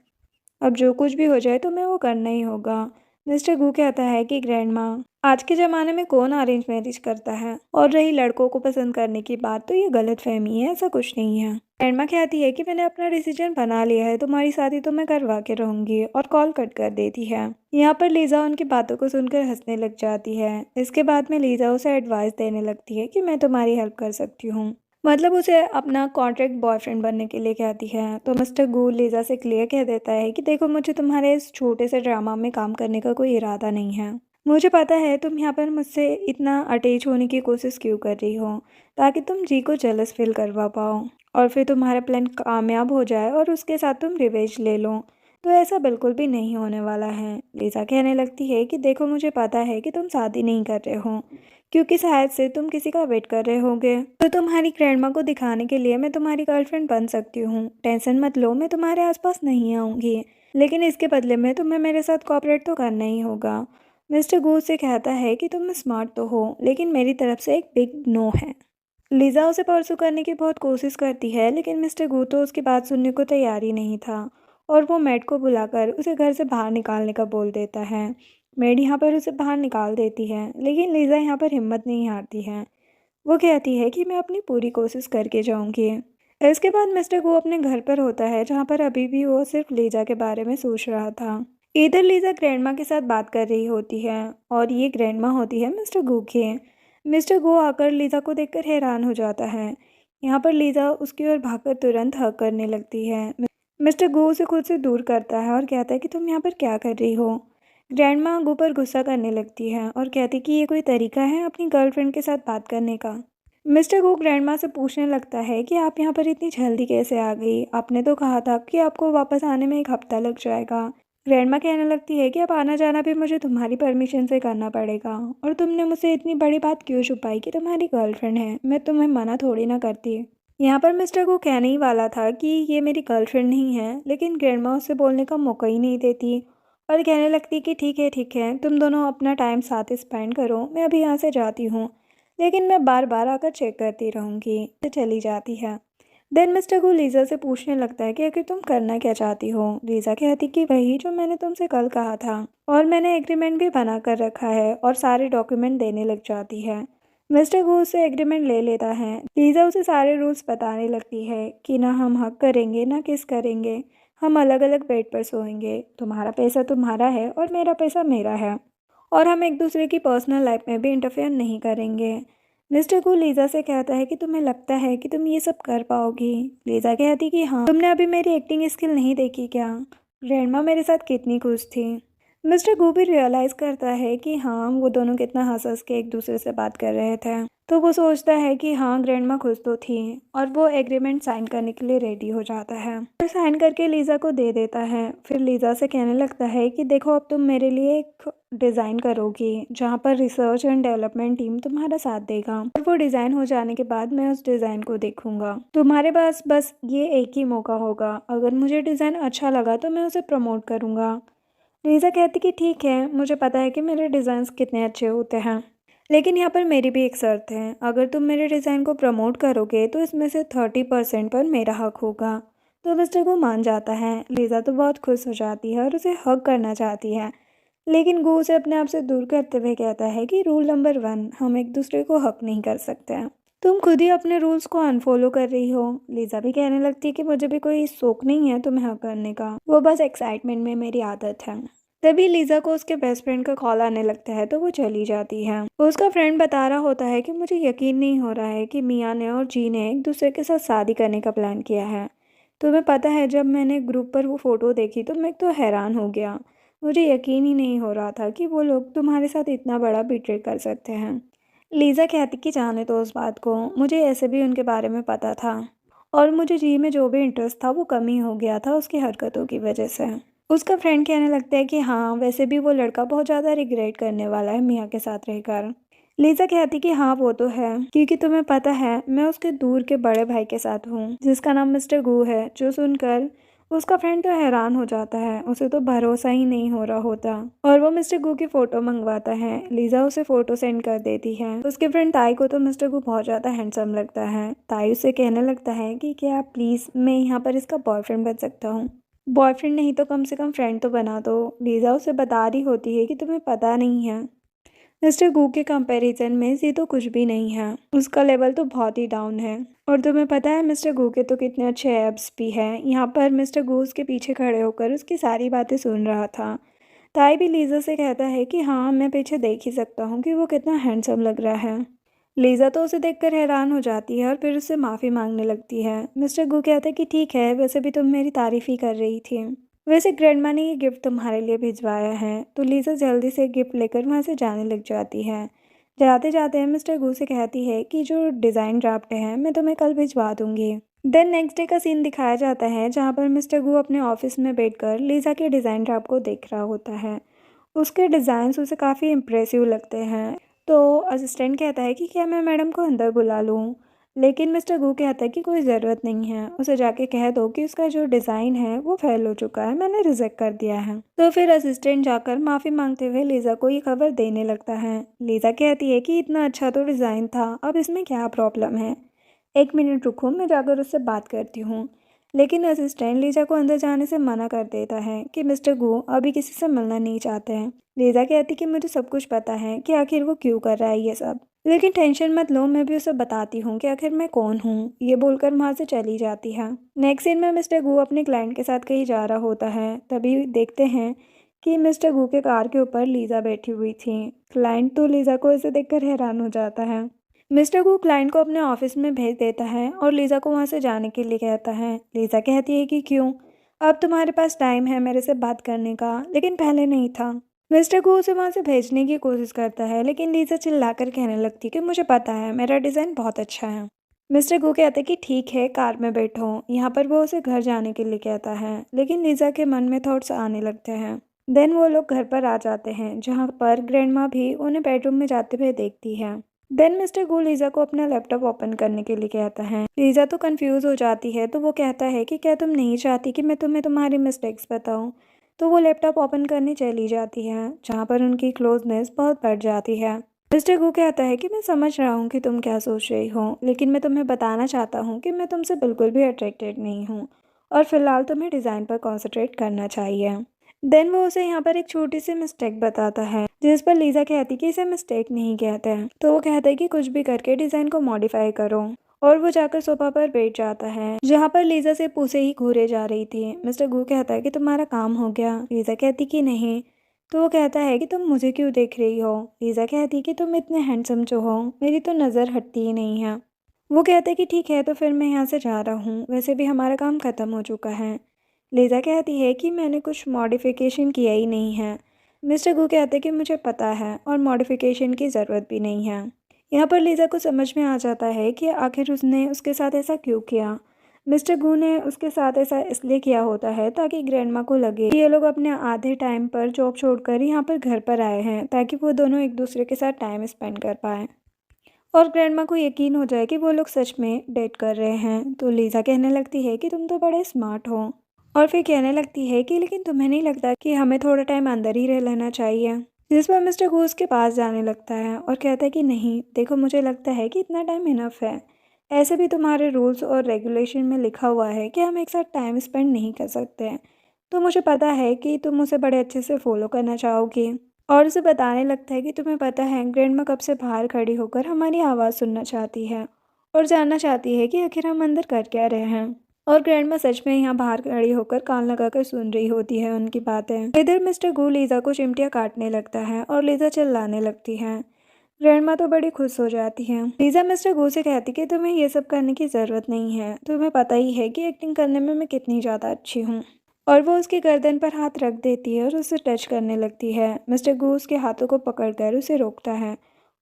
अब जो कुछ भी हो जाए तुम्हें वो करना ही होगा। मिस्टर गू कहता है कि ग्रैंडमा, आज के ज़माने में कौन अरेंज मैरिज करता है, और रही लड़कों को पसंद करने की बात तो ये गलत फहमी है, ऐसा कुछ नहीं है। ग्रैंडमा कहती है कि मैंने अपना डिसीजन बना लिया है, तुम्हारी शादी तो मैं करवा के रहूंगी, और कॉल कट कर देती है। यहाँ पर लीज़ा उनकी बातों को सुनकर हंसने लग जाती है। इसके बाद में लीज़ा उसे एडवाइस देने लगती है कि मैं तुम्हारी हेल्प कर सकती हूँ, मतलब उसे अपना कॉन्ट्रैक्ट बॉयफ्रेंड बनने के लिए कहती है। तो मिस्टर गू लीज़ा से क्लियर कह देता है कि देखो, मुझे तुम्हारे इस छोटे से ड्रामा में काम करने का कोई इरादा नहीं है। मुझे पता है तुम यहाँ पर मुझसे इतना अटैच होने की कोशिश क्यों कर रही हो, ताकि तुम जी को जेलस फील करवा पाओ और फिर तुम्हारा प्लान कामयाब हो जाए और उसके साथ तुम रिवेंज ले लो। तो ऐसा बिल्कुल भी नहीं होने वाला है। लीज़ा कहने लगती है कि देखो, मुझे पता है कि तुम शादी नहीं कर रहे हो क्योंकि शायद से तुम किसी का वेट कर रहे होगे, तो तुम्हारी ग्रैंडमा को दिखाने के लिए मैं तुम्हारी गर्लफ्रेंड बन सकती हूँ। टेंशन मत लो, मैं तुम्हारे आसपास नहीं आऊँगी, लेकिन इसके बदले में तुम्हें मेरे साथ कोऑपरेट तो करना ही होगा। मिस्टर गू से कहता है कि तुम स्मार्ट तो हो, लेकिन मेरी तरफ से एक बिग नो है। लिज़ा उसे परसू करने की बहुत कोशिश करती है, लेकिन मिस्टर गू तो उसकी बात सुनने को तैयार ही नहीं था और वो मेड को बुलाकर उसे घर से बाहर निकालने का बोल देता है। मेड यहाँ पर उसे बाहर निकाल देती है, लेकिन लिज़ा यहाँ पर हिम्मत नहीं हारती है। वो कहती है कि मैं अपनी पूरी कोशिश करके जाऊंगी। इसके बाद मिस्टर गो अपने घर पर होता है, जहाँ पर अभी भी वो सिर्फ लीजा के बारे में सोच रहा था। इधर लीजा ग्रैंडमा के साथ बात कर रही होती है और ये ग्रैंडमा होती है मिस्टर गो की। मिस्टर गो आकर लीजा को देखकर हैरान हो जाता है। यहाँ पर लीजा उसकी ओर भागकर तुरंत हग करने लगती है। मिस्टर गो उसे खुद से दूर करता है और कहता है कि तुम यहाँ पर क्या कर रही हो। ग्रैंडमा गो पर गुस्सा करने लगती है और कहती कि ये कोई तरीका है अपनी गर्लफ्रेंड के साथ बात करने का। मिस्टर गो ग्रैंडमा से पूछने लगता है कि आप यहाँ पर इतनी जल्दी कैसे आ गई, आपने तो कहा था कि आपको वापस आने में 1 हफ्ता लग जाएगा। ग्रैंडमा कहने लगती है कि अब आना जाना भी मुझे तुम्हारी परमिशन से करना पड़ेगा, और तुमने मुझसे इतनी बड़ी बात क्यों छुपाई कि तुम्हारी गर्लफ्रेंड है, मैं तुम्हें मना थोड़ी ना करती। यहाँ पर मिस्टर गो कहने ही वाला था कि ये मेरी गर्लफ्रेंड नहीं है, लेकिन ग्रैंडमा उससे बोलने का मौका ही नहीं देती और कहने लगती कि ठीक है, तुम दोनों अपना टाइम साथ स्पेंड करो, मैं अभी यहाँ से जाती हूँ, लेकिन मैं बार बार आकर चेक करती रहूँगी। तो चली जाती है। देन मिस्टर गो लीज़ा से पूछने लगता है कि आखिर तुम करना क्या चाहती हो। लीज़ा कहती कि वही जो मैंने तुमसे कल कहा था, और मैंने एग्रीमेंट भी बना कर रखा है, और सारे डॉक्यूमेंट देने लग जाती है। मिस्टर गो उससे एग्रीमेंट ले लेता है। लीज़ा उसे सारे रूल्स बताने लगती है कि ना हम हक करेंगे ना किस करेंगे, हम अलग अलग बेड पर सोएंगे, तुम्हारा पैसा तुम्हारा है और मेरा पैसा मेरा है, और हम एक दूसरे की पर्सनल लाइफ में भी इंटरफेयर नहीं करेंगे। मिस्टर गो लीज़ा से कहता है कि तुम्हें लगता है कि तुम ये सब कर पाओगी। लीज़ा कहती कि हाँ, तुमने अभी मेरी एक्टिंग स्किल नहीं देखी क्या, ग्रैंडमा मेरे साथ कितनी खुश थी। मिस्टर गो भी रियलाइज़ करता है कि हाँ, वो दोनों कितना हंस हंस के एक दूसरे से बात कर रहे थे, तो वो सोचता है कि हाँ, ग्रैंडमा खुश तो थी, और वो एग्रीमेंट साइन करने के लिए रेडी हो जाता है और साइन करके लीज़ा को दे देता है। फिर लीज़ा से कहने लगता है कि देखो, अब तुम मेरे लिए एक डिज़ाइन करोगी जहाँ पर रिसर्च एंड डेवलपमेंट टीम तुम्हारा साथ देगा, और वो डिज़ाइन हो जाने के बाद मैं उस डिज़ाइन को देखूंगा। तुम्हारे पास बस ये एक ही मौका होगा, अगर मुझे डिज़ाइन अच्छा लगा तो मैं उसे प्रमोट करूँगा। लीज़ा कहती कि ठीक है, मुझे पता है कि मेरे डिज़ाइंस कितने अच्छे होते हैं, लेकिन यहाँ पर मेरी भी एक शर्त है, अगर तुम मेरे डिज़ाइन को प्रमोट करोगे तो इसमें से 30% पर मेरा हक होगा। तो मिस्टर को मान जाता है। लीज़ा तो बहुत खुश हो जाती है और उसे हक करना चाहती है, लेकिन गो उसे अपने आप से दूर करते हुए कहता है कि रूल नंबर 1, हम एक दूसरे को हक नहीं कर सकते, तुम खुद ही अपने रूल्स को अनफॉलो कर रही हो। लीज़ा भी कहने लगती है कि मुझे भी कोई शौक नहीं है तुम्हें हक करने का, वो बस एक्साइटमेंट में मेरी आदत है। तभी लीज़ा को उसके बेस्ट फ्रेंड का कॉल आने लगता है, तो वो चली जाती है। उसका फ्रेंड बता रहा होता है कि मुझे यकीन नहीं हो रहा है कि मिया ने और जी ने एक दूसरे के साथ शादी करने का प्लान किया है। तुम्हें पता है, जब मैंने ग्रुप पर वो फ़ोटो देखी तो मैं तो हैरान हो गया, मुझे यकीन ही नहीं हो रहा था कि वो लोग तुम्हारे साथ इतना बड़ा बिट्रे कर सकते हैं। लीज़ा कहती कि जाने तो उस बात को, मुझे ऐसे भी उनके बारे में पता था, और मुझे जी में जो भी इंटरेस्ट था वो कम ही हो गया था उसकी हरकतों की वजह से। उसका फ्रेंड कहने लगता है कि हाँ, वैसे भी वो लड़का बहुत ज़्यादा रिग्रेट करने वाला है मिया के साथ रहकर। लीज़ा कहती कि हाँ, वो तो है, क्योंकि तुम्हें पता है मैं उसके दूर के बड़े भाई के साथ हूँ जिसका नाम मिस्टर गू है। जो सुनकर उसका फ्रेंड तो हैरान हो जाता है, उसे तो भरोसा ही नहीं हो रहा होता, और वो मिस्टर गू की फ़ोटो मंगवाता है। लीज़ा उसे फ़ोटो सेंड कर देती है। उसके फ्रेंड ताई को तो मिस्टर गू बहुत ज़्यादा हैंडसम लगता है। ताई उसे कहने लगता है कि क्या प्लीज़ मैं यहाँ पर इसका बॉयफ्रेंड बन सकता हूँ, बॉयफ्रेंड नहीं तो कम से कम फ्रेंड तो बना दो। लीज़ा उसे बता रही होती है कि तुम्हें पता नहीं है, मिस्टर गू के कंपैरिजन में जी तो कुछ भी नहीं है, उसका लेवल तो बहुत ही डाउन है, और तुम्हें पता है मिस्टर गू के तो कितने अच्छे एब्स भी हैं। यहाँ पर मिस्टर गू उसके पीछे खड़े होकर उसकी सारी बातें सुन रहा था। ताई भी लीज़ा से कहता है कि हाँ, मैं पीछे देख ही सकता हूँ कि वो कितना हैंडसम लग रहा है। लीज़ा तो उसे देखकर हैरान हो जाती है और फिर उससे माफ़ी मांगने लगती है। मिस्टर गू कहता है कि ठीक है, वैसे भी तुम मेरी तारीफ़ ही कर रही थी, वैसे ग्रैंडमा ने ये गिफ्ट तुम्हारे लिए भिजवाया है। तो लीज़ा जल्दी से गिफ्ट लेकर वहाँ से जाने लग जाती है। जाते जाते मिस्टर गू से कहती है कि जो डिज़ाइन ड्राफ्ट है मैं तुम्हें कल भिजवा दूँगी। देन नेक्स्ट डे का सीन दिखाया जाता है, जहाँ पर मिस्टर गू अपने ऑफिस में बैठकर लीज़ा के डिज़ाइन ड्राफ्ट को देख रहा होता है। उसके डिज़ाइंस उसे काफ़ी इम्प्रेसिव लगते हैं, तो असिस्टेंट कहता है कि क्या मैं मैडम को अंदर बुला लूँ। लेकिन मिस्टर गू कहता है कि कोई ज़रूरत नहीं है, उसे जाके कह दो कि उसका जो डिज़ाइन है वो फेल हो चुका है, मैंने रिजेक्ट कर दिया है। तो फिर असिस्टेंट जाकर माफ़ी मांगते हुए लीज़ा को ये खबर देने लगता है। लीज़ा कहती है कि इतना अच्छा तो डिज़ाइन था, अब इसमें क्या प्रॉब्लम है। 1 मिनट रुको, मैं जाकर उससे बात करती हूँ। लेकिन असिस्टेंट लीज़ा को अंदर जाने से मना कर देता है कि मिस्टर गू अभी किसी से मिलना नहीं चाहते हैं। लीज़ा कहती कि मुझे सब कुछ पता है कि आखिर वो क्यों कर रहा है ये सब, लेकिन टेंशन मत लो, मैं भी उसे बताती हूँ कि आखिर मैं कौन हूँ। ये बोलकर वहाँ से चली जाती है। नेक्स्ट सीन में मिस्टर गू अपने क्लाइंट के साथ कहीं जा रहा होता है, तभी देखते हैं कि मिस्टर गू के कार के ऊपर लीज़ा बैठी हुई थी। क्लाइंट तो लीज़ा को ऐसे देखकर हैरान हो जाता है। मिस्टर गू क्लाइंट को अपने ऑफिस में भेज देता है और लीज़ा को वहाँ से जाने के लिए कहता है। लीज़ा कहती है कि क्यों, अब तुम्हारे पास टाइम है मेरे से बात करने का, लेकिन पहले नहीं था। मिस्टर गू उसे वहाँ से भेजने की कोशिश करता है, लेकिन लीज़ा चिल्लाकर कहने लगती कि मुझे पता है मेरा डिज़ाइन बहुत अच्छा है। मिस्टर गू कहते कि ठीक है, कार में बैठो। यहाँ पर वो उसे घर जाने के लिए कहता है, लेकिन लीज़ा के मन में थॉट्स आने लगते हैं। देन वो लोग घर पर आ जाते हैं, जहाँ पर ग्रैंडमा भी उन्हें बेडरूम में जाते हुए देखती है। देन मिस्टर गू लीज़ा को अपना लैपटॉप ओपन करने के लिए कहता है। लीज़ा तो कंफ्यूज हो जाती है, तो वो कहता है कि क्या तुम नहीं चाहती कि मैं तुम्हें तुम्हारी मिस्टेक्स बताऊं। तो वो लैपटॉप ओपन करने चली जाती है, जहाँ पर उनकी क्लोजनेस बहुत बढ़ जाती है। मिस्टर गू कहता है कि मैं समझ रहा हूँ कि तुम क्या सोच रही हो, लेकिन मैं तुम्हें बताना चाहता हूँ कि मैं तुमसे बिल्कुल भी अट्रैक्टेड नहीं हूँ और फिलहाल तुम्हें डिज़ाइन पर कॉन्सेंट्रेट करना चाहिए। देन वो उसे यहाँ पर एक छोटी सी मिस्टेक बताता है, जिस पर लीज़ा कहती कि इसे मिस्टेक नहीं कहते हैं। तो वो कहता है कि कुछ भी करके डिज़ाइन को मॉडिफाई करो, और वो जाकर सोफा पर बैठ जाता है, जहाँ पर लीज़ा से पूछे ही घूरे जा रही थी। मिस्टर गू कहता है कि तुम्हारा काम हो गया। लीज़ा कहती कि नहीं। तो वो कहता है कि तुम मुझे क्यों देख रही हो। लीज़ा कहती कि तुम इतने हैंडसम जो हो, मेरी तो नज़र हटती ही नहीं है। वो कहते कि ठीक है, तो फिर मैं यहाँ से जा रहा हूँ, वैसे भी हमारा काम ख़त्म हो चुका है। लीज़ा कहती है कि मैंने कुछ मॉडिफिकेशन किया ही नहीं है। मिस्टर गू कहते कि मुझे पता है और मॉडिफिकेशन की ज़रूरत भी नहीं है। यहाँ पर लीज़ा को समझ में आ जाता है कि आखिर उसने उसके साथ ऐसा क्यों किया। मिस्टर गू ने उसके साथ ऐसा इसलिए किया होता है ताकि ग्रैंडमा को लगे कि ये लोग अपने आधे टाइम पर जॉब छोड़कर यहाँ पर घर पर आए हैं, ताकि वो दोनों एक दूसरे के साथ टाइम स्पेंड कर पाएँ और ग्रैंडमा को यकीन हो जाए कि वो लोग सच में डेट कर रहे हैं। तो लीज़ा कहने लगती है कि तुम तो बड़े स्मार्ट हो, और फिर कहने लगती है कि लेकिन तुम्हें नहीं लगता कि हमें थोड़ा टाइम अंदर ही रह लेना चाहिए। जिस पर मिस्टर गू उसके पास जाने लगता है और कहता है कि नहीं, देखो मुझे लगता है कि इतना टाइम इनफ है। ऐसे भी तुम्हारे रूल्स और रेगुलेशन में लिखा हुआ है कि हम एक साथ टाइम स्पेंड नहीं कर सकते हैं। तो मुझे पता है कि तुम उसे बड़े अच्छे से फॉलो करना चाहोगी। और उसे बताने लगता है कि तुम्हें पता है ग्रैंडमा कब से बाहर खड़ी होकर हमारी आवाज़ सुनना चाहती है और जानना चाहती है कि आखिर हम अंदर कर क्या रहे हैं। और ग्रैंडमा सच में यहाँ बाहर खड़ी होकर कान लगाकर सुन रही होती है उनकी बातें। इधर मिस्टर गू लीज़ा को चिमटियाँ काटने लगता है और लीज़ा चिल्लाने लगती है। ग्रैंडमा तो बड़ी खुश हो जाती है। लीज़ा मिस्टर गू से कहती कि तुम्हें ये सब करने की ज़रूरत नहीं है, तुम्हें पता ही है कि एक्टिंग करने में मैं कितनी ज़्यादा अच्छी हूँ। और वो उसकी गर्दन पर हाथ रख देती है और उसे टच करने लगती है। मिस्टर गू उसके हाथों को पकड़कर उसे रोकता है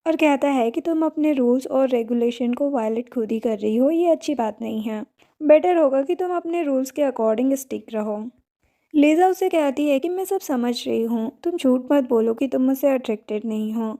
और कहता है कि तुम अपने रूल्स और रेगुलेशन को वायलेट खुद ही कर रही हो, ये अच्छी बात नहीं है। बेटर होगा कि तुम अपने रूल्स के अकॉर्डिंग स्टिक रहो। लीज़ा उसे कहती है कि मैं सब समझ रही हूँ, तुम झूठ मत बोलो कि तुम मुझसे अट्रैक्टेड नहीं हो।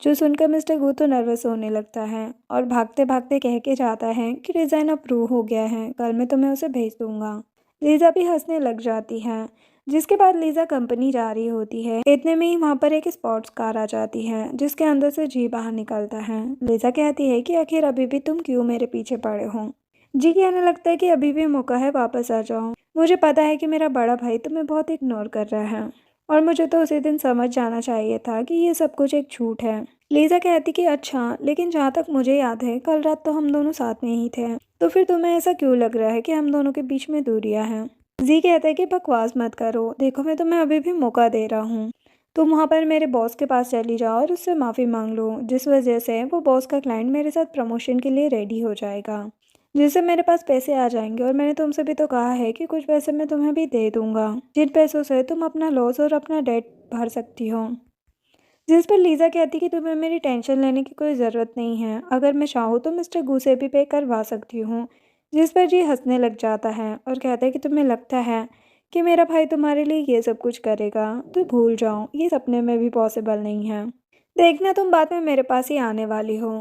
जो सुनकर मिस्टर गू तो नर्वस होने लगता है और भागते भागते कह के जाता है कि डिज़ाइन अप्रूव हो गया है, कल मैं तुम्हें उसे भेज दूँगा। लीज़ा भी हंसने लग जाती है। जिसके बाद लीज़ा कंपनी जा रही होती है, इतने में ही वहाँ पर एक स्पोर्ट्स कार आ जाती है, जिसके अंदर से जी बाहर निकलता है। लीज़ा कहती है कि आखिर अभी भी तुम क्यों मेरे पीछे पड़े हो। जी कहने लगता है कि अभी भी मौका है, वापस आ जाओ। मुझे पता है कि मेरा बड़ा भाई तुम्हें बहुत इग्नोर कर रहा है और मुझे तो उसी दिन समझ जाना चाहिए था कि ये सब कुछ एक झूठ है। लीज़ा कहती कि अच्छा, लेकिन जहाँ तक मुझे याद है कल रात तो हम दोनों साथ में ही थे, तो फिर तुम्हें ऐसा क्यों लग रहा है कि हम दोनों के बीच में दूरियां हैं। जी कहता है कि बकवास मत करो, देखो मैं तुम्हें अभी भी मौका दे रहा हूँ। तुम वहाँ पर मेरे बॉस के पास चली जाओ और उससे माफ़ी मांग लो, जिस वजह से वो बॉस का क्लाइंट मेरे साथ प्रमोशन के लिए रेडी हो जाएगा, जिससे मेरे पास पैसे आ जाएंगे। और मैंने तुमसे भी तो कहा है कि कुछ पैसे मैं तुम्हें भी दे दूंगा, जिन पैसों से तुम अपना लॉस और अपना डेट भर सकती हो। जिस पर लीज़ा कहती कि तुम्हें मेरी टेंशन लेने की कोई ज़रूरत नहीं है, अगर मैं चाहूँ तो मिस्टर गू से भी पे करवा सकती हूँ। जिस पर जी हंसने लग जाता है और कहता है कि तुम्हें लगता है कि मेरा भाई तुम्हारे लिए ये सब कुछ करेगा, तो भूल जाओ, ये सपने में भी पॉसिबल नहीं है। देखना तुम बाद में मेरे पास ही आने वाली हो।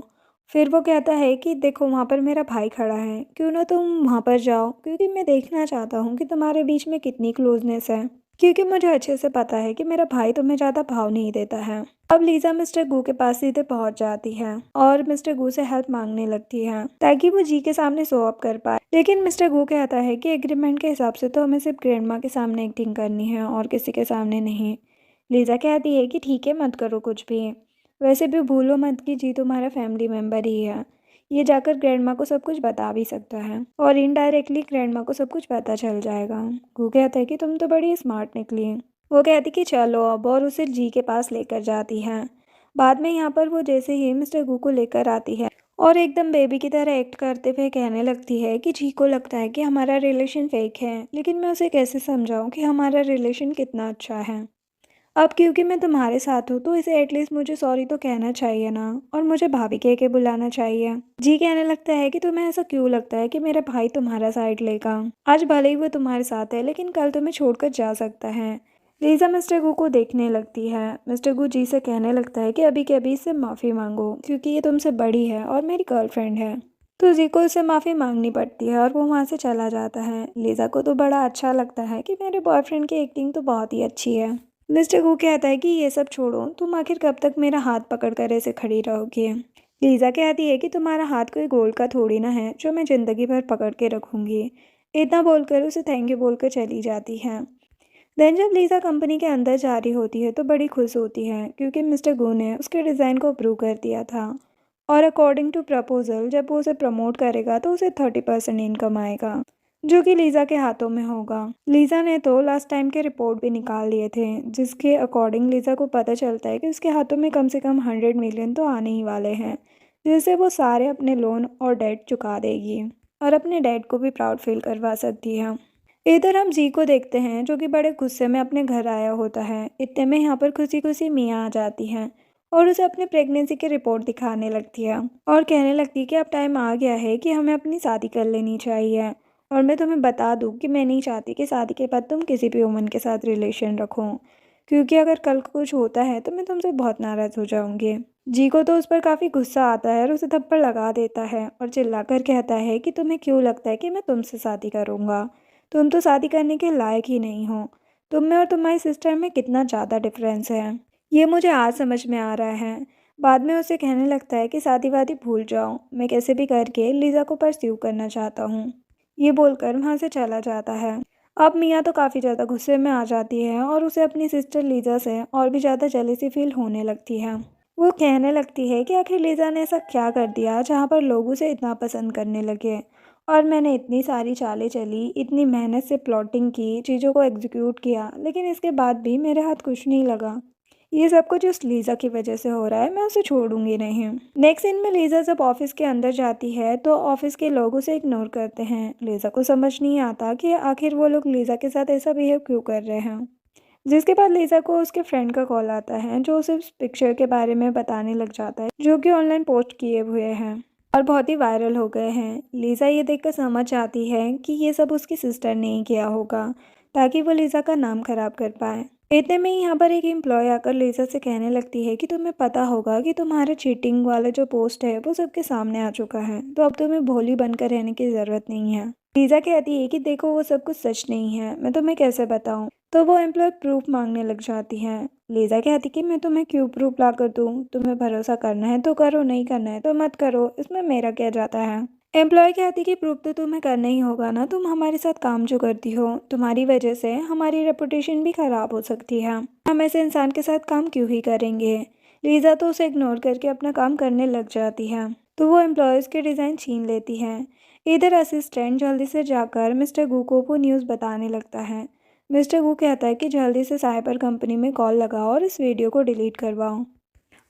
फिर वो कहता है कि देखो वहाँ पर मेरा भाई खड़ा है, क्यों ना तुम वहाँ पर जाओ, क्योंकि मैं देखना चाहता हूँ कि तुम्हारे बीच में कितनी क्लोजनेस है, क्योंकि मुझे अच्छे से पता है कि मेरा भाई तुम्हें ज़्यादा भाव नहीं देता है। अब लीजा मिस्टर गू के पास सीधे पहुंच जाती है और मिस्टर गू से हेल्प मांगने लगती है ताकि वो जी के सामने शो अप कर पाए। लेकिन मिस्टर गू कहता है कि एग्रीमेंट के हिसाब से तो हमें सिर्फ ग्रैंड माँ के सामने एक्टिंग करनी है और किसी के सामने नहीं। लीजा कहती है कि ठीक है, मत करो कुछ भी, वैसे भी भूलो मत कि जी तुम्हारा फैमिली मेम्बर ही है। ये जाकर ग्रैंड माँ को सब कुछ बता भी सकता है और इनडायरेक्टली ग्रैंड माँ को सब कुछ पता चल जाएगा। गू कहता है कि तुम तो बड़ी स्मार्ट निकली। वो कहती कि चलो अब, और उसे जी के पास लेकर जाती है। बाद में यहाँ पर वो जैसे ही मिस्टर गू को लेकर आती है और एकदम बेबी की तरह एक्ट करते हुए कहने लगती है कि जी को लगता है कि हमारा रिलेशन फेक है, लेकिन मैं उसे कैसे समझाऊं कि हमारा रिलेशन कितना अच्छा है। अब क्योंकि मैं तुम्हारे साथ हूँ तो इसे एटलीस्ट मुझे सॉरी तो कहना चाहिए ना, और मुझे भाभी कह के बुलाना चाहिए। जी कहने लगता है कि तुम्हें ऐसा क्यों लगता है कि मेरा भाई तुम्हारा साइड लेगा। आज भले ही वो तुम्हारे साथ है, लेकिन कल तुम्हें छोड़कर जा सकता है। लीजा मिस्टर गू को देखने लगती है। मिस्टर गू जी से कहने लगता है कि अभी के अभी इससे माफ़ी मांगो, क्योंकि ये तुमसे बड़ी है और मेरी गर्लफ्रेंड है। तो जी को उससे माफ़ी मांगनी पड़ती है और वो वहाँ से चला जाता है। लीजा को तो बड़ा अच्छा लगता है कि मेरे बॉयफ्रेंड की एक्टिंग तो बहुत ही अच्छी है। मिस्टर गू कहता है कि ये सब छोड़ो, तुम आखिर कब तक मेरा हाथ पकड़ कर ऐसे खड़ी रहोगी। लीजा कहती है कि तुम्हारा हाथ कोई गोल्ड का थोड़ी ना है जो मैं ज़िंदगी भर पकड़ के रखूँगी। इतना बोलकर उसे थैंक यू बोलकर चली जाती है। देन जब लीजा कंपनी के अंदर जा रही होती है तो बड़ी खुश होती है, क्योंकि मिस्टर गू ने उसके डिज़ाइन को अप्रूव कर दिया था और अकॉर्डिंग टू प्रपोजल जब वो उसे प्रमोट करेगा तो उसे 30% इनकम आएगा, जो कि लीजा के हाथों में होगा। लीजा ने तो लास्ट टाइम के रिपोर्ट भी निकाल लिए थे, जिसके अकॉर्डिंग लीजा को पता चलता है कि उसके हाथों में कम से कम 100 मिलियन तो आने ही वाले हैं, जिससे वो सारे अपने लोन और डेट चुका देगी और अपने डैड को भी प्राउड फील करवा सकती है। इधर हम जी को देखते हैं जो कि बड़े गुस्से में अपने घर आया होता है। इतने में यहाँ पर खुशी खुशी मियाँ आ जाती हैं और उसे अपनी प्रेगनेंसी की रिपोर्ट दिखाने लगती है और कहने लगती है कि अब टाइम आ गया है कि हमें अपनी शादी कर लेनी चाहिए। और मैं तुम्हें बता दूँ कि मैं नहीं चाहती कि शादी के बाद तुम किसी भी वुमन के साथ रिलेशन रखो, क्योंकि अगर कल को कुछ होता है तो मैं तुमसे बहुत नाराज़ हो जाऊंगी। जी को तो उस पर काफ़ी गुस्सा आता है और उसे थप्पड़ लगा देता है और चिल्लाकर कहता है कि तुम्हें क्यों लगता है कि मैं तुमसे शादी करूँगा, तुम तो शादी करने के लायक ही नहीं हो। तुम में और तुम्हारी सिस्टर में कितना ज़्यादा डिफरेंस है, ये मुझे आज समझ में आ रहा है। बाद में उसे कहने लगता है कि शादी वादी भूल जाओ, मैं कैसे भी करके लीज़ा को परस्यू करना चाहता हूँ। ये बोलकर वहाँ से चला जाता है। अब मियाँ तो काफ़ी ज़्यादा गुस्से में आ जाती है और उसे अपनी सिस्टर लीजा से और भी ज़्यादा जेलसी फील होने लगती है। वो कहने लगती है कि आखिर लीजा ने ऐसा क्या कर दिया जहाँ पर लोग उसे इतना पसंद करने लगे, और मैंने इतनी सारी चालें चली, इतनी मेहनत से प्लॉटिंग की, चीज़ों को एग्जीक्यूट किया, लेकिन इसके बाद भी मेरे हाथ कुछ नहीं लगा। ये सब कुछ उस लीज़ा की वजह से हो रहा है, मैं उसे छोड़ूंगी नहीं। नेक्स्ट सीन में लीज़ा जब ऑफिस के अंदर जाती है तो ऑफिस के लोग उसे इग्नोर करते हैं। लीज़ा को समझ नहीं आता कि आखिर वो लोग लीज़ा के साथ ऐसा बिहेव क्यों कर रहे हैं। जिसके बाद लीज़ा को उसके फ्रेंड का कॉल आता है जो उसे उस पिक्चर के बारे में बताने लग जाता है जो कि ऑनलाइन पोस्ट किए हुए हैं और बहुत ही वायरल हो गए हैं। लीज़ा ये देखकर समझ आती है कि ये सब उसकी सिस्टर ने ही किया होगा ताकि वो लीज़ा का नाम खराब कर पाए। इतने में यहाँ पर एक एम्प्लॉय आकर लीज़ा से कहने लगती है कि तुम्हें पता होगा कि तुम्हारा चीटिंग वाला जो पोस्ट है वो सबके सामने आ चुका है, तो अब तुम्हें भोली बनकर रहने की ज़रूरत नहीं है। लीज़ा कहती है कि देखो वो सब कुछ सच नहीं है, मैं तुम्हें कैसे बताऊँ। तो वो एम्प्लॉय प्रूफ मांगने लग जाती है। लीज़ा कहती कि मैं तुम्हें क्यों प्रूफ ला कर दूँ, तुम्हें भरोसा करना है तो करो, नहीं करना है तो मत करो, इसमें मेरा क्या जाता है। एम्प्लॉय कहती कि प्रूफ तो तुम्हें करना ही होगा ना, तुम हमारे साथ काम जो करती हो, तुम्हारी वजह से हमारी रेपुटेशन भी ख़राब हो सकती है, हम ऐसे इंसान के साथ काम क्यों ही करेंगे। लीज़ा तो उसे इग्नोर करके अपना काम करने लग जाती है। तो वो एम्प्लॉयज़ के डिज़ाइन छीन लेती है। इधर असिस्टेंट जल्दी से जाकर मिस्टर गू को वो न्यूज़ बताने लगता है। मिस्टर गू कहता है कि जल्दी से साइबर कंपनी में कॉल लगाओ और इस वीडियो को डिलीट करवाओ।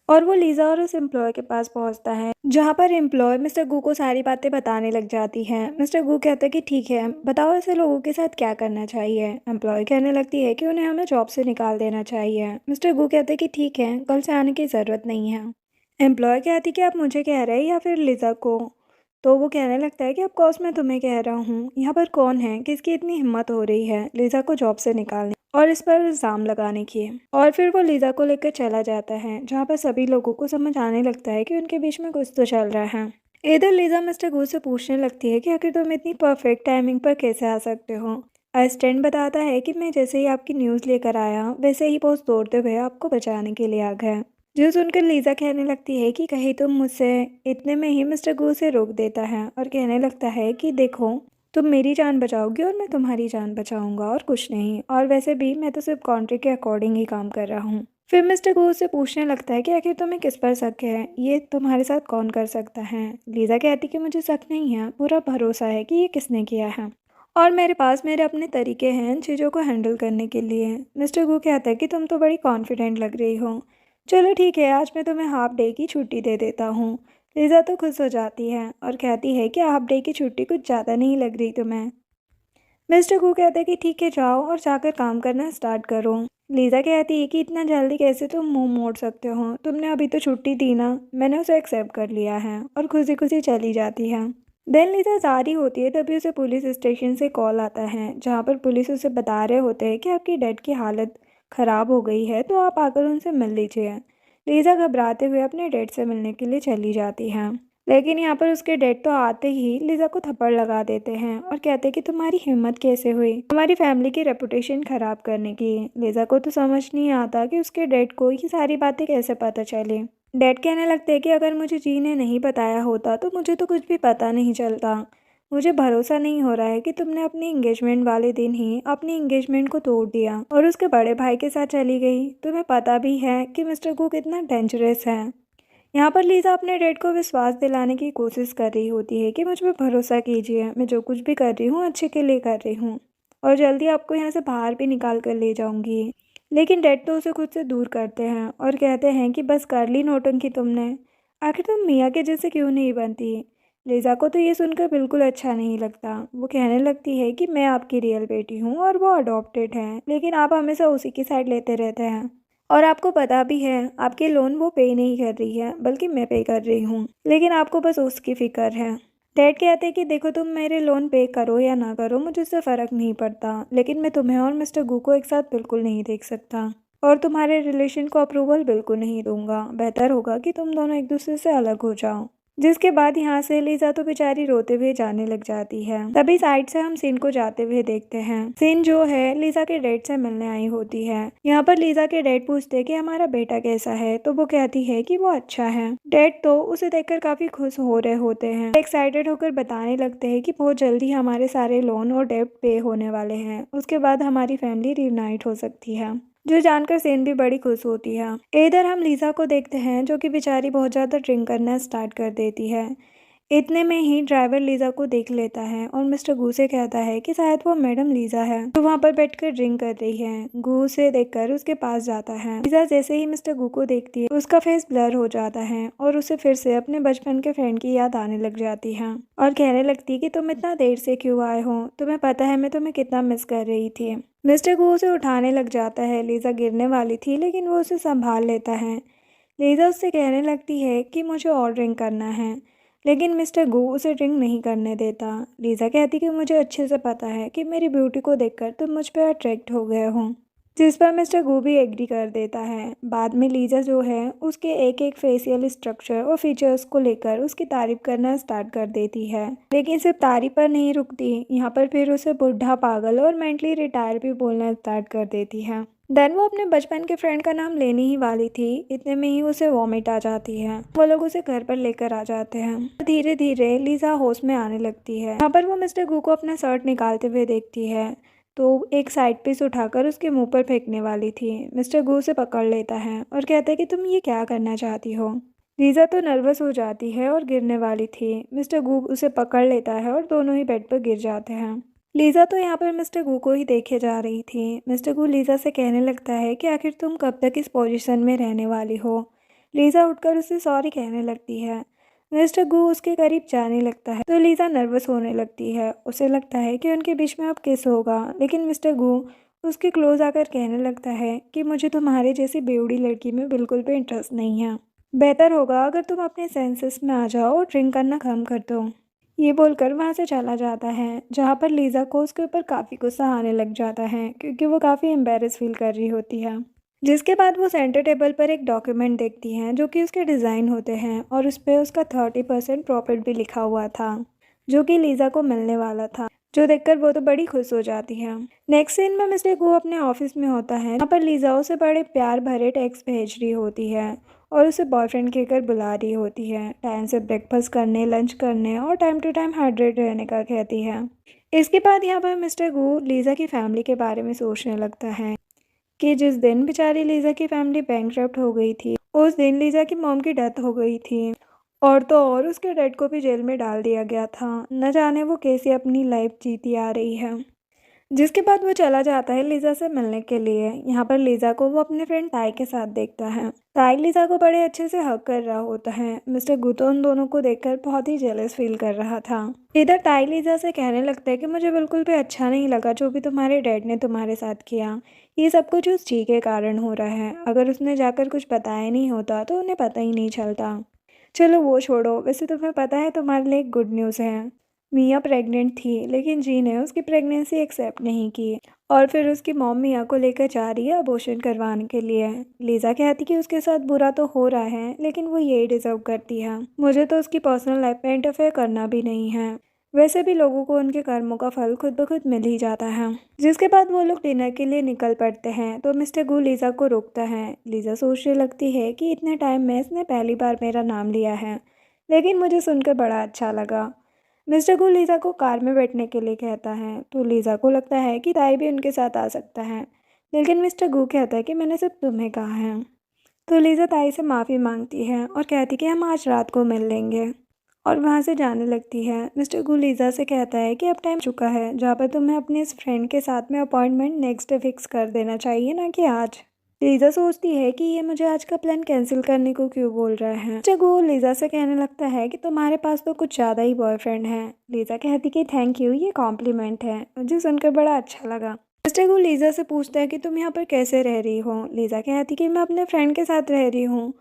और वो लीज़ा और उस एम्प्लॉय के पास पहुंचता है जहां पर एम्प्लॉय मिस्टर गू को सारी बातें बताने लग जाती है। मिस्टर गू कहता है कि ठीक है, बताओ ऐसे लोगों के साथ क्या करना चाहिए। एम्प्लॉय कहने लगती है कि उन्हें हमें जॉब से निकाल देना चाहिए। मिस्टर गू कहते हैं कि ठीक है, कल से आने की ज़रूरत नहीं है। एम्प्लॉय कहती कि आप मुझे कह रहे हैं या फिर लीज़ा को। तो वो कहने लगता है कि ऑफकोर्स मैं तुम्हें कह रहा हूँ, यहाँ पर कौन है, किसकी इतनी हिम्मत हो रही है लीज़ा को जॉब से निकालने। और इस पर इल्ज़ाम लगाने की। और फिर वो लीज़ा को लेकर चला जाता है, जहाँ पर सभी लोगों को समझ आने लगता है कि उनके बीच में कुछ तो चल रहा है। इधर लीज़ा मिस्टर गू से पूछने लगती है कि आखिर तुम इतनी परफेक्ट टाइमिंग पर कैसे आ सकते हो। असिस्टेंट बताता है कि मैं जैसे ही आपकी न्यूज़ लेकर आया वैसे ही बॉस दौड़ते हुए आपको बचाने के लिए आ गए। जो सुनकर लीज़ा कहने लगती है कि कहीं तुम मुझसे। इतने में ही मिस्टर गू से रोक देता है और कहने लगता है कि देखो, तुम मेरी जान बचाओगी और मैं तुम्हारी जान बचाऊंगा और कुछ नहीं, और वैसे भी मैं तो सिर्फ कॉन्ट्रैक्ट के अकॉर्डिंग ही काम कर रहा हूँ। फिर मिस्टर गो उससे पूछने लगता है कि आखिर तुम्हें किस पर शक है, ये तुम्हारे साथ कौन कर सकता है। लीजा कहती कि मुझे शक नहीं है, पूरा भरोसा है कि ये किसने किया है, और मेरे पास मेरे अपने तरीके हैं चीज़ों को हैंडल करने के लिए। मिस्टर गो कहता है कि तुम तो बड़ी कॉन्फिडेंट लग रही हो। चलो ठीक है, आज मैं तुम्हें हाफ डे की छुट्टी दे देता हूँ। लीजा तो खुश हो जाती है और कहती है कि हाफ डे की छुट्टी कुछ ज़्यादा नहीं लग रही तुम्हें। मिस्टर कू कहता है कि ठीक है, जाओ और जाकर काम करना स्टार्ट करो। लीजा कहती है कि इतना जल्दी कैसे तुम मुंह मोड़ सकते हो, तुमने अभी तो छुट्टी दी ना। मैंने उसे एक्सेप्ट कर लिया है, और खुशी खुशी चली जाती है। देन लीजा जा रही होती है, तभी उसे पुलिस स्टेशन से कॉल आता है, जहाँ पर पुलिस उसे बता रहे होते हैं कि आपकी डैड की हालत ख़राब हो गई है, तो आप आकर उनसे मिल लीजिए। लीजा घबराते हुए अपने डैड से मिलने के लिए चली जाती है, लेकिन यहाँ पर उसके डैड तो आते ही लीजा को थप्पड़ लगा देते हैं और कहते हैं कि तुम्हारी हिम्मत कैसे हुई हमारी फैमिली की रेपुटेशन खराब करने की। लीजा को तो समझ नहीं आता कि उसके डैड को ये सारी बातें कैसे पता चली। डैड कहने लगते हैं कि अगर मुझे जी ने नहीं बताया होता तो मुझे तो कुछ भी पता नहीं चलता। मुझे भरोसा नहीं हो रहा है कि तुमने अपनी एंगेजमेंट वाले दिन ही अपनी एंगेजमेंट को तोड़ दिया और उसके बड़े भाई के साथ चली गई। तुम्हें पता भी है कि मिस्टर को कितना डेंजरस है। यहाँ पर लीजा अपने डैड को विश्वास दिलाने की कोशिश कर रही होती है कि मुझ पर भरोसा कीजिए, मैं जो कुछ भी कर रही हूँ अच्छे के लिए कर रही हूँ, और जल्दी आपको यहाँ से बाहर भी निकाल कर ले जाऊँगी। लेकिन डैड तो उसे खुद से दूर करते हैं और कहते हैं कि बस कर ली नौटंकी तुमने, आखिर तुम मियाँ के जैसे क्यों नहीं बनती। लीजा को तो ये सुनकर बिल्कुल अच्छा नहीं लगता। वो कहने लगती है कि मैं आपकी रियल बेटी हूँ और वो अडॉप्टेड है, लेकिन आप हमेशा उसी की साइड लेते रहते हैं, और आपको पता भी है आपके लोन वो पे नहीं कर रही है बल्कि मैं पे कर रही हूँ, लेकिन आपको बस उसकी फिक्र है। डैड कहते हैं कि देखो, तुम मेरे लोन पे करो या ना करो मुझे उससे फ़र्क नहीं पड़ता, लेकिन मैं तुम्हें और मिस्टर गू को एक साथ बिल्कुल नहीं देख सकता, और तुम्हारे रिलेशन को अप्रूवल बिल्कुल नहीं दूंगा। बेहतर होगा कि तुम दोनों एक दूसरे से अलग हो जाओ। जिसके बाद यहाँ से लीजा तो बेचारी रोते हुए जाने लग जाती है। तभी साइड से हम सीन को जाते हुए देखते हैं। सीन जो है लीजा के डैड से मिलने आई होती है। यहाँ पर लीजा के डैड पूछते हैं कि हमारा बेटा कैसा है, तो वो कहती है कि वो अच्छा है। डैड तो उसे देखकर काफी खुश हो रहे होते हैं, एक्साइटेड होकर बताने लगते हैं कि बहुत जल्दी हमारे सारे लोन और डेब्ट पे होने वाले हैं, उसके बाद हमारी फैमिली रियूनाइट हो सकती है। जो जानकर सेन भी बड़ी खुश होती है। इधर हम लीजा को देखते हैं, जो कि बेचारी बहुत ज़्यादा ड्रिंक करना स्टार्ट कर देती है। इतने में ही ड्राइवर लीजा को देख लेता है और मिस्टर गू से कहता है कि शायद वो मैडम लीजा है, जो वहाँ पर बैठकर ड्रिंक कर रही है। गू से देखकर उसके पास जाता है। लीजा जैसे ही मिस्टर गू को देखती है उसका फेस ब्लर हो जाता है और उसे फिर से अपने बचपन के फ्रेंड की याद आने लग जाती है, और कहने लगती है कि तुम इतना देर से क्यों आए हो, तुम्हें पता है मैं तुम्हें कितना मिस कर रही थी। मिस्टर गू उसे उठाने लग जाता है। लीजा गिरने वाली थी, लेकिन वो उसे संभाल लेता है। लीजा उससे कहने लगती है कि मुझे और ड्रिंक करना है, लेकिन मिस्टर गू उसे ड्रिंक नहीं करने देता। लीजा कहती कि मुझे अच्छे से पता है कि मेरी ब्यूटी को देखकर तुम मुझ पर अट्रैक्ट हो गए हो, जिस पर मिस्टर गू भी एग्री कर देता है। बाद में लीजा जो है उसके एक एक फेशियल स्ट्रक्चर और फीचर्स को लेकर उसकी तारीफ करना स्टार्ट कर देती है, लेकिन सिर्फ तारीफ पर नहीं रुकती। यहाँ पर फिर उसे बुढ़ा, पागल और मेंटली रिटायर भी बोलना स्टार्ट कर देती है। देन वो अपने बचपन के फ्रेंड का नाम लेने ही वाली थी, इतने में ही उसे वॉमिट आ जाती है। वो लोग उसे घर पर लेकर आ जाते हैं। धीरे धीरे लीजा होश में आने लगती है। यहाँ पर वो मिस्टर गू को अपना शर्ट निकालते हुए देखती है, तो एक साइड पीस उठाकर उसके मुंह पर फेंकने वाली थी। मिस्टर गू से पकड़ लेता है और कहता है कि तुम ये क्या करना चाहती हो। लीजा तो नर्वस हो जाती है और गिरने वाली थी। मिस्टर गू उसे पकड़ लेता है और दोनों ही बेड पर गिर जाते हैं। लीजा तो यहाँ पर मिस्टर गू को ही देखे जा रही थी। मिस्टर गू लीजा से कहने लगता है कि आखिर तुम कब तक इस पोजीशन में रहने वाली हो। लीजा उठकर उसे सॉरी कहने लगती है। मिस्टर गू उसके करीब जाने लगता है तो लीजा नर्वस होने लगती है। उसे लगता है कि उनके बीच में अब किस होगा, लेकिन मिस्टर गू उसके क्लोज आकर कहने लगता है कि मुझे तुम्हारे जैसी बेवड़ी लड़की में बिल्कुल भी इंटरेस्ट नहीं है। बेहतर होगा अगर तुम अपने सेंसेस में आ जाओ और ड्रिंक करना कम कर दो। ये बोलकर वहाँ से चला जाता है, जहाँ पर लीज़ा को उसके ऊपर काफ़ी गुस्सा आने लग जाता है क्योंकि वो काफ़ी एम्बेरस फील कर रही होती है। जिसके बाद वो सेंटर टेबल पर एक डॉक्यूमेंट देखती हैं जो कि उसके डिज़ाइन होते हैं और उस पे उसका 30% प्रॉफिट भी लिखा हुआ था, जो कि लीज़ा को मिलने वाला था, जो देखकर वो तो बड़ी खुश हो जाती है। नेक्स्ट सीन में मिस्टर गो अपने ऑफिस में होता है, यहाँ पर लीज़ा उसे बड़े प्यार भरे टेक्स्ट भेज रही होती है और उसे बॉयफ्रेंड कहकर बुला रही होती है। टाइम से ब्रेकफास्ट करने, लंच करने और टाइम टू टाइम हाइड्रेट रहने का कहती है। इसके बाद यहाँ पर मिस्टर गू लीज़ा की फैमिली के बारे में सोचने लगता है कि जिस दिन बेचारी लीज़ा की फैमिली बैंकरप्ट हो गई थी, उस दिन लीज़ा की मॉम की डेथ हो गई थी और तो और उसके डैड को भी जेल में डाल दिया गया था। न जाने वो कैसे अपनी लाइफ जीती आ रही है। जिसके बाद वो चला जाता है लीज़ा से मिलने के लिए। यहाँ पर लीज़ा को वो अपने फ्रेंड ताई के साथ देखता है। ताई लीज़ा को बड़े अच्छे से हग कर रहा होता है। मिस्टर गुतो उन दोनों को देखकर बहुत ही जेलस फील कर रहा था। इधर ताई लीज़ा से कहने लगता है कि मुझे बिल्कुल भी अच्छा नहीं लगा जो भी तुम्हारे डैड ने तुम्हारे साथ किया। ये सब कुछ उस ची के कारण हो रहा है। अगर उसने जाकर कुछ बताया नहीं होता तो उन्हें पता ही नहीं चलता। चलो वो छोड़ो, वैसे तुम्हें पता है तुम्हारे लिए एक गुड न्यूज़ है। मिया प्रेग्नेंट थी लेकिन जी ने उसकी प्रेगनेंसी एक्सेप्ट नहीं की और फिर उसकी मॉम मिया को लेकर जा रही है अबॉर्शन करवाने के लिए। लीज़ा कहती कि उसके साथ बुरा तो हो रहा है लेकिन वो यही डिजर्व करती है। मुझे तो उसकी पर्सनल लाइफ में इंटरफेयर करना भी नहीं है। वैसे भी लोगों को उनके कर्मों का फल खुद ब खुद मिल ही जाता है। जिसके बाद वो लोग डिनर के लिए निकल पड़ते हैं तो मिस्टर गू लीज़ा को रोकता है। लीज़ा सोचने लगती है कि इतने टाइम में इसने पहली बार मेरा नाम लिया है, लेकिन मुझे सुनकर बड़ा अच्छा लगा। मिस्टर गू लीज़ा को कार में बैठने के लिए कहता है तो लीज़ा को लगता है कि ताई भी उनके साथ आ सकता है, लेकिन मिस्टर गू कहता है कि मैंने सिर्फ तुम्हें कहा है। तो लीज़ा ताई से माफ़ी मांगती है और कहती कि हम आज रात को मिल लेंगे और वहाँ से जाने लगती है। मिस्टर गू लीज़ा से कहता है कि अब टाइम चुका है जहाँ पर तुम्हें अपने इस फ्रेंड के साथ में अपॉइंटमेंट नेक्स्ट डे फिक्स कर देना चाहिए, ना कि आज। लीज़ा सोचती है कि ये मुझे आज का प्लान कैंसिल करने को क्यों बोल रहा है। मिस्टर गू लीज़ा से कहने लगता है कि तुम्हारे पास तो कुछ ज़्यादा ही बॉयफ्रेंड है। लीज़ा कहती कि थैंक यू, ये कॉम्प्लीमेंट है, मुझे सुनकर बड़ा अच्छा लगा। मिस्टर गू लीज़ा से पूछता है कि तुम यहाँ पर कैसे रह रही हो। लीज़ा कहती कि मैं अपने फ्रेंड के साथ रह रही हूँ।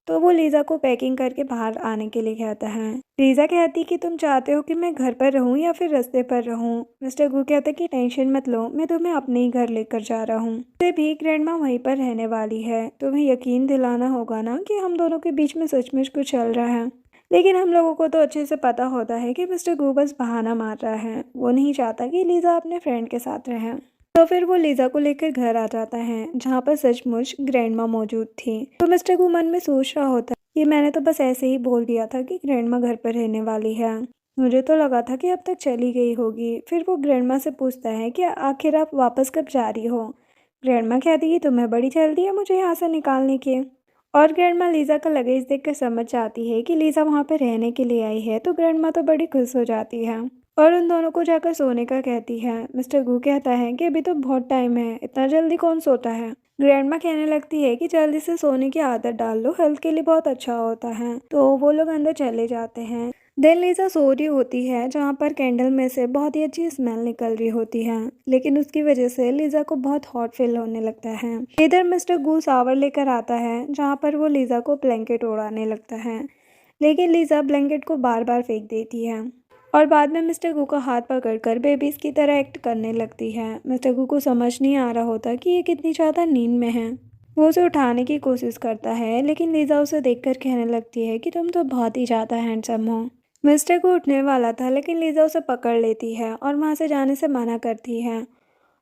तो वो लीज़ा को पैकिंग करके बाहर आने के लिए कहता है। लीज़ा कहती कि तुम चाहते हो कि मैं घर पर रहूं या फिर रास्ते पर रहूं। मिस्टर गू कहता कि टेंशन मत लो, मैं तुम्हें अपने ही घर लेकर जा रहा हूं। वैसे भी ग्रैंडमा वहीं पर रहने वाली है। तुम्हें यकीन दिलाना होगा ना कि हम दोनों के बीच में सचमुच कुछ चल रहा है, लेकिन हम लोगों को तो अच्छे से पता होता है कि मिस्टर गू बस बहाना मार रहा है। वो नहीं चाहता कि लीज़ा अपने फ्रेंड के साथ रहे। तो फिर वो लीज़ा को लेकर घर आ जाता है, जहाँ पर सचमुच ग्रैंडमा मौजूद थी। तो मिस्टर गू मन में सोच रहा होता है कि मैंने तो बस ऐसे ही बोल दिया था कि ग्रैंडमा घर पर रहने वाली है, मुझे तो लगा था कि अब तक चली गई होगी। फिर वो ग्रैंडमा से पूछता है कि आखिर आप वापस कब जा रही हो। ग्रैंडमा कहती है तुम्हें बड़ी जल्दी है मुझे यहाँ से निकालने की। और ग्रैंडमा लीज़ा का लगेज देखकर समझ जाती है कि लीज़ा वहाँ पर रहने के लिए आई है, तो ग्रैंडमा तो बड़ी खुश हो जाती है और उन दोनों को जाकर सोने का कहती है। मिस्टर गू कहता है कि अभी तो बहुत टाइम है, इतना जल्दी कौन सोता है। ग्रैंडमा कहने लगती है कि जल्दी से सोने की आदत डाल लो, हेल्थ के लिए बहुत अच्छा होता है। तो वो लोग अंदर चले जाते हैं। देन लीज़ा सो रही होती है, जहाँ पर कैंडल में से बहुत ही अच्छी स्मेल निकल रही होती है, लेकिन उसकी वजह से लीज़ा को बहुत हॉट फील होने लगता है। इधर मिस्टर गू शावर लेकर आता है, जहाँ पर वो लीज़ा को ब्लैंकेट उड़ाने लगता है, लेकिन लीज़ा ब्लैंकेट को बार बार फेंक देती है और बाद में मिस्टर गू का हाथ पकड़कर बेबीज़ की तरह एक्ट करने लगती है। मिस्टर गू को समझ नहीं आ रहा होता कि ये कितनी ज़्यादा नींद में है। वो उसे उठाने की कोशिश करता है, लेकिन लीज़ा उसे देखकर कहने लगती है कि तुम तो बहुत ही ज़्यादा हैंडसम हो। मिस्टर गू उठने वाला था, लेकिन लीज़ा उसे पकड़ लेती है और वहाँ से जाने से मना करती है।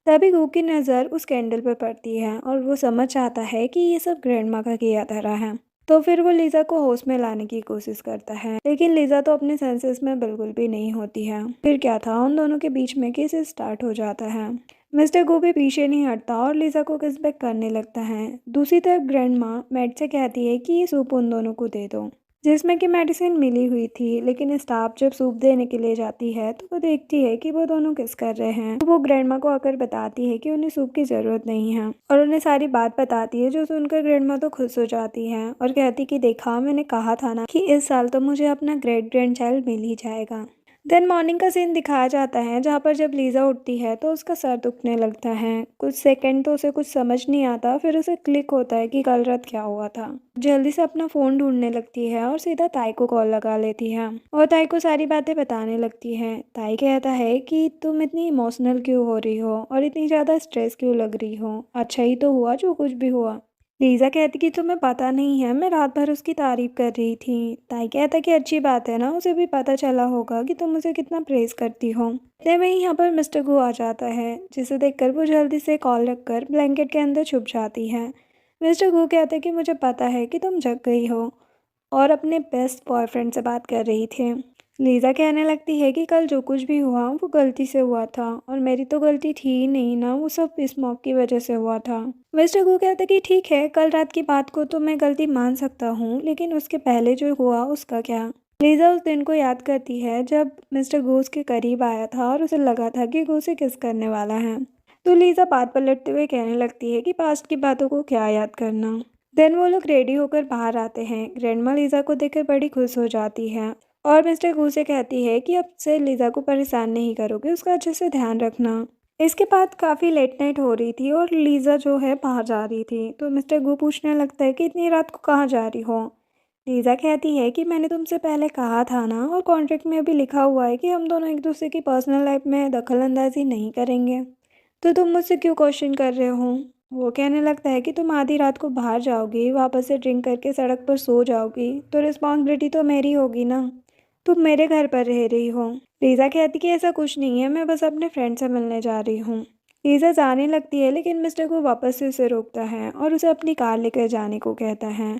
तभी गू की नज़र उस कैंडल पर पड़ती है और वो समझ आता है कि ये सब ग्रैंडमा का किया धरा है। तो फिर वो लीज़ा को होश में लाने की कोशिश करता है, लेकिन लीज़ा तो अपने सेंसेस में बिल्कुल भी नहीं होती है। फिर क्या था, उन दोनों के बीच में किस स्टार्ट हो जाता है। मिस्टर गो भी पीछे नहीं हटता और लीज़ा को किस बैक करने लगता है। दूसरी तरफ ग्रैंडमा मैट से कहती है कि ये सूप उन दोनों को दे दो, जिसमें कि मेडिसिन मिली हुई थी। लेकिन स्टाफ जब सूप देने के लिए जाती है तो वो देखती है कि वो दोनों किस कर रहे हैं। तो वो ग्रैंडमा को आकर बताती है कि उन्हें सूप की ज़रूरत नहीं है और उन्हें सारी बात बताती है, जो सुनकर ग्रैंडमा तो खुश हो जाती है और कहती कि देखा, मैंने कहा था ना कि इस साल तो मुझे अपना ग्रेट ग्रैंड चाइल्ड मिल ही जाएगा। देन मॉर्निंग का सीन दिखाया जाता है जहाँ पर जब लीज़ा उठती है तो उसका सर दुखने लगता है। कुछ सेकंड तो उसे कुछ समझ नहीं आता, फिर उसे क्लिक होता है कि कल रात क्या हुआ था। जल्दी से अपना फ़ोन ढूंढने लगती है और सीधा ताई को कॉल लगा लेती है और ताई को सारी बातें बताने लगती है। ताई कहता है कि तुम इतनी इमोशनल क्यों हो रही हो और इतनी ज़्यादा स्ट्रेस क्यों लग रही हो, अच्छा ही तो हुआ जो कुछ भी हुआ। लीज़ा कहती कि तुम्हें पता नहीं है, मैं रात भर उसकी तारीफ कर रही थी। ताई कहता कि अच्छी बात है ना, उसे भी पता चला होगा कि तुम उसे कितना प्रेज़ करती हो। इतने में ही यहाँ पर मिस्टर गू आ जाता है, जिसे देखकर वो जल्दी से कॉल रखकर ब्लैंकेट के अंदर छुप जाती है। मिस्टर गू कहते कि मुझे पता है कि तुम जग गई हो और अपने बेस्ट बॉयफ्रेंड से बात कर रही थी। लीज़ा कहने लगती है कि कल जो कुछ भी हुआ वो गलती से हुआ था और मेरी तो गलती थी ही नहीं ना, वो सब स्मोक की वजह से हुआ था। मिस्टर गू कहते कि ठीक है, कल रात की बात को तो मैं गलती मान सकता हूँ, लेकिन उसके पहले जो हुआ उसका क्या। लीज़ा उस दिन को याद करती है जब मिस्टर गू उसके करीब आया था और उसे लगा था कि गू उसे किस करने वाला है। तो लीज़ा बात पलटते हुए कहने लगती है कि पास्ट की बातों को क्या याद करना। देन वो लोग रेडी होकर बाहर आते हैं। ग्रैंडमा लीज़ा को देखकर बड़ी खुश हो जाती है और मिस्टर गू से कहती है कि अब से लीज़ा को परेशान नहीं करोगे, उसका अच्छे से ध्यान रखना। इसके बाद काफ़ी लेट नाइट हो रही थी और लीज़ा जो है बाहर जा रही थी, तो मिस्टर गू पूछने लगता है कि इतनी रात को कहाँ जा रही हो। लीज़ा कहती है कि मैंने तुमसे पहले कहा था ना, और कॉन्ट्रैक्ट में भी लिखा हुआ है कि हम दोनों एक दूसरे की पर्सनल लाइफ में दखल अंदाजी नहीं करेंगे, तो तुम मुझसे क्यों क्वेश्चन कर रहे हो। वो कहने लगता है कि तुम आधी रात को बाहर जाओगी, वापस से ड्रिंक करके सड़क पर सो जाओगी, तो रिस्पॉन्सिबिलिटी तो मेरी होगी ना, तुम मेरे घर पर रह रही हो। लीज़ा कहती कि ऐसा कुछ नहीं है, मैं बस अपने फ्रेंड से मिलने जा रही हूँ। लीज़ा जाने लगती है, लेकिन मिस्टर को वापस से उसे रोकता है और उसे अपनी कार लेकर जाने को कहता है।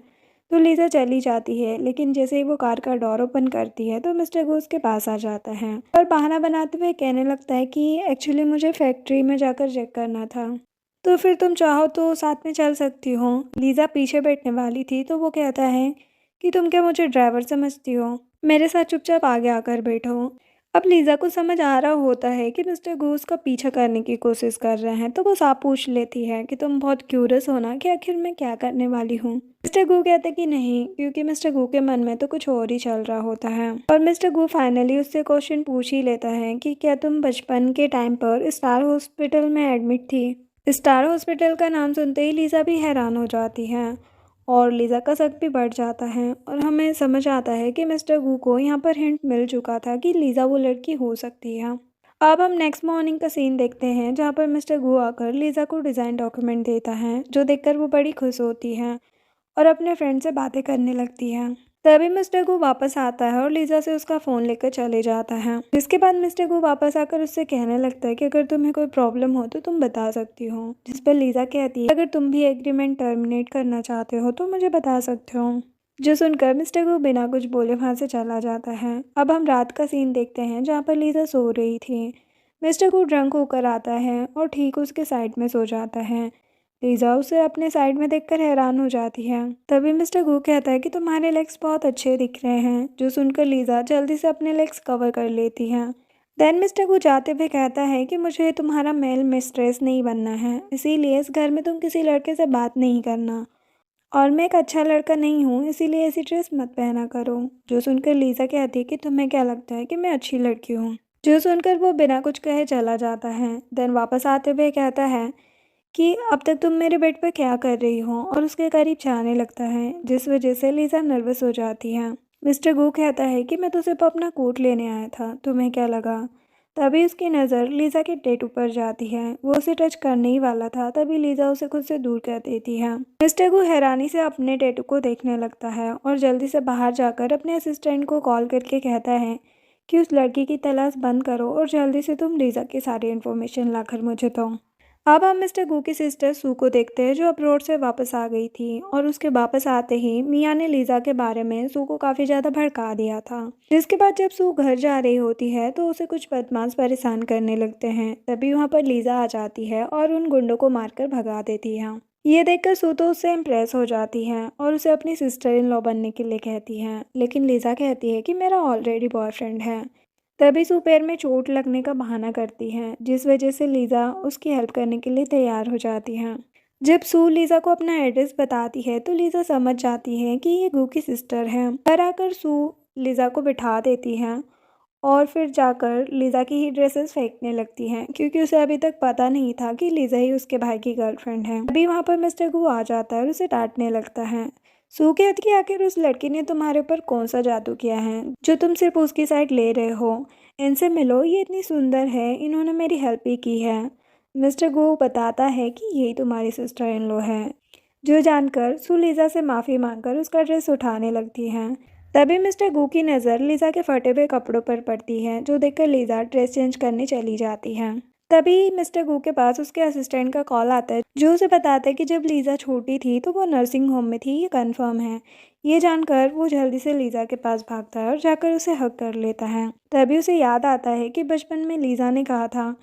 तो लीज़ा चली जाती है, लेकिन जैसे ही वो कार का डोर ओपन करती है तो मिस्टर गो उसके पास आ जाता है और बहाना बनाते हुए कहने लगता है कि एक्चुअली मुझे फैक्ट्री में जाकर चेक करना था, तो फिर तुम चाहो तो साथ में चल सकती हो। लीज़ा पीछे बैठने वाली थी तो वो कहता है कि तुम क्या मुझे ड्राइवर समझती हो, मेरे साथ चुपचाप आगे आकर बैठो। अब लीज़ा को समझ आ रहा होता है कि मिस्टर गूस का पीछा करने की कोशिश कर रहे हैं, तो वो साफ पूछ लेती है कि तुम बहुत क्यूरियस हो ना कि आखिर मैं क्या करने वाली हूँ। मिस्टर गू कहते कि नहीं, क्योंकि मिस्टर गू के मन में तो कुछ और ही चल रहा होता है और मिस्टर गू फाइनली उससे क्वेश्चन पूछ ही लेता है कि क्या तुम बचपन के टाइम पर स्टार हॉस्पिटल में एडमिट थी। स्टार हॉस्पिटल का नाम सुनते ही लीज़ा भी हैरान हो जाती है और लीज़ा का शक भी बढ़ जाता है और हमें समझ आता है कि मिस्टर गू को यहाँ पर हिंट मिल चुका था कि लीज़ा वो लड़की हो सकती है। अब हम नेक्स्ट मॉर्निंग का सीन देखते हैं जहाँ पर मिस्टर गू आकर लीज़ा को डिज़ाइन डॉक्यूमेंट देता है, जो देखकर वो बड़ी खुश होती है और अपने फ्रेंड से बातें करने लगती है। तभी मिस्टर गू वापस आता है और लीज़ा से उसका फ़ोन लेकर चले जाता है। जिसके बाद मिस्टर गू वापस आकर उससे कहने लगता है कि अगर तुम्हें कोई प्रॉब्लम हो तो तुम बता सकती हो। जिस पर लीज़ा कहती है अगर तुम भी एग्रीमेंट टर्मिनेट करना चाहते हो तो मुझे बता सकते हो। जो सुनकर मिस्टर गू बिना कुछ बोले वहाँ से चला जाता है। अब हम रात का सीन देखते हैं जहाँ पर लीज़ा सो रही थी। मिस्टर गू ड्रंक होकर आता है और ठीक उसके साइड में सो जाता है। लीज़ा उसे अपने साइड में देखकर हैरान हो जाती है। तभी मिस्टर गू कहता है कि तुम्हारे लेग्स बहुत अच्छे दिख रहे हैं, जो सुनकर लीज़ा जल्दी से अपने लेग्स कवर कर लेती है। देन मिस्टर गू जाते हुए कहता है कि मुझे तुम्हारा मेल मिस्ट्रेस नहीं बनना है, इसीलिए इस घर में तुम किसी लड़के से बात नहीं करना और मैं एक अच्छा लड़का नहीं हूँ, इसीलिए ऐसी ड्रेस मत पहना करो। जो सुनकर लीज़ा कहती है कि तुम्हें क्या लगता है कि मैं अच्छी लड़की हूँ। जो सुनकर वो बिना कुछ कहे चला जाता है। देन वापस आते हुए कहता है कि अब तक तुम मेरे बेड पर क्या कर रही हो, और उसके करीब जाने लगता है, जिस वजह से लीज़ा नर्वस हो जाती है। मिस्टर गू कहता है कि मैं तो सिर्फ अपना कोट लेने आया था, तुम्हें क्या लगा। तभी उसकी नज़र लीज़ा के टैटू पर जाती है। वो उसे टच करने ही वाला था, तभी लीज़ा उसे खुद से दूर कर देती है। मिस्टर गू हैरानी से अपने टैटू को देखने लगता है और जल्दी से बाहर जाकर अपने असिस्टेंट को कॉल करके कहता है कि उस लड़की की तलाश बंद करो और जल्दी से तुम लीज़ा की सारी इन्फॉर्मेशन लाकर मुझे दो। अब हम मिस्टर गू की सिस्टर सू को देखते हैं, जो अब्रॉड से वापस आ गई थी और उसके वापस आते ही मिया ने लीज़ा के बारे में सू को काफ़ी ज़्यादा भड़का दिया था। जिसके बाद जब सू घर जा रही होती है तो उसे कुछ बदमाश परेशान करने लगते हैं। तभी वहाँ पर लीज़ा आ जाती है और उन गुंडों को मारकर भगा देती है। ये देखकर सू तो उससे इम्प्रेस हो जाती है और उसे अपनी सिस्टर इन लॉ बनने के लिए कहती है, लेकिन लीज़ा कहती है कि मेरा ऑलरेडी बॉयफ्रेंड है। तभी सू पैर में चोट लगने का बहाना करती है, जिस वजह से लीज़ा उसकी हेल्प करने के लिए तैयार हो जाती है। जब सू लीज़ा को अपना एड्रेस बताती है तो लीज़ा समझ जाती है कि ये गू की सिस्टर है। घर आकर सू लीज़ा को बिठा देती है और फिर जाकर लीज़ा की ही ड्रेसेस फेंकने लगती हैं क्योंकि उसे अभी तक पता नहीं था कि लीज़ा ही उसके भाई की गर्लफ्रेंड है। अभी वहाँ पर मिस्टर गू आ जाता है और उसे डांटने लगता है। सू कहती कि आखिर उस लड़की ने तुम्हारे ऊपर कौन सा जादू किया है जो तुम सिर्फ उसकी साइड ले रहे हो। इनसे मिलो, ये इतनी सुंदर है, इन्होंने मेरी हेल्प भी की है। मिस्टर गू बताता है कि यही तुम्हारी सिस्टर इन लॉ है। जो जानकर सू लीज़ा से माफ़ी मांगकर उसका ड्रेस उठाने लगती है। तभी मिस्टर गू की नज़र लीज़ा के फटे हुए कपड़ों पर पड़ती है, जो देखकर लीज़ा ड्रेस चेंज करने चली जाती है। तभी मिस्टर गू के पास उसके असिस्टेंट का कॉल आता है, जो उसे बताता है कि जब लीज़ा छोटी थी तो वो नर्सिंग होम में थी, ये कंफर्म है। ये जानकर वो जल्दी से लीज़ा के पास भागता है और जाकर उसे हग कर लेता है। तभी उसे याद आता है कि बचपन में लीज़ा ने कहा था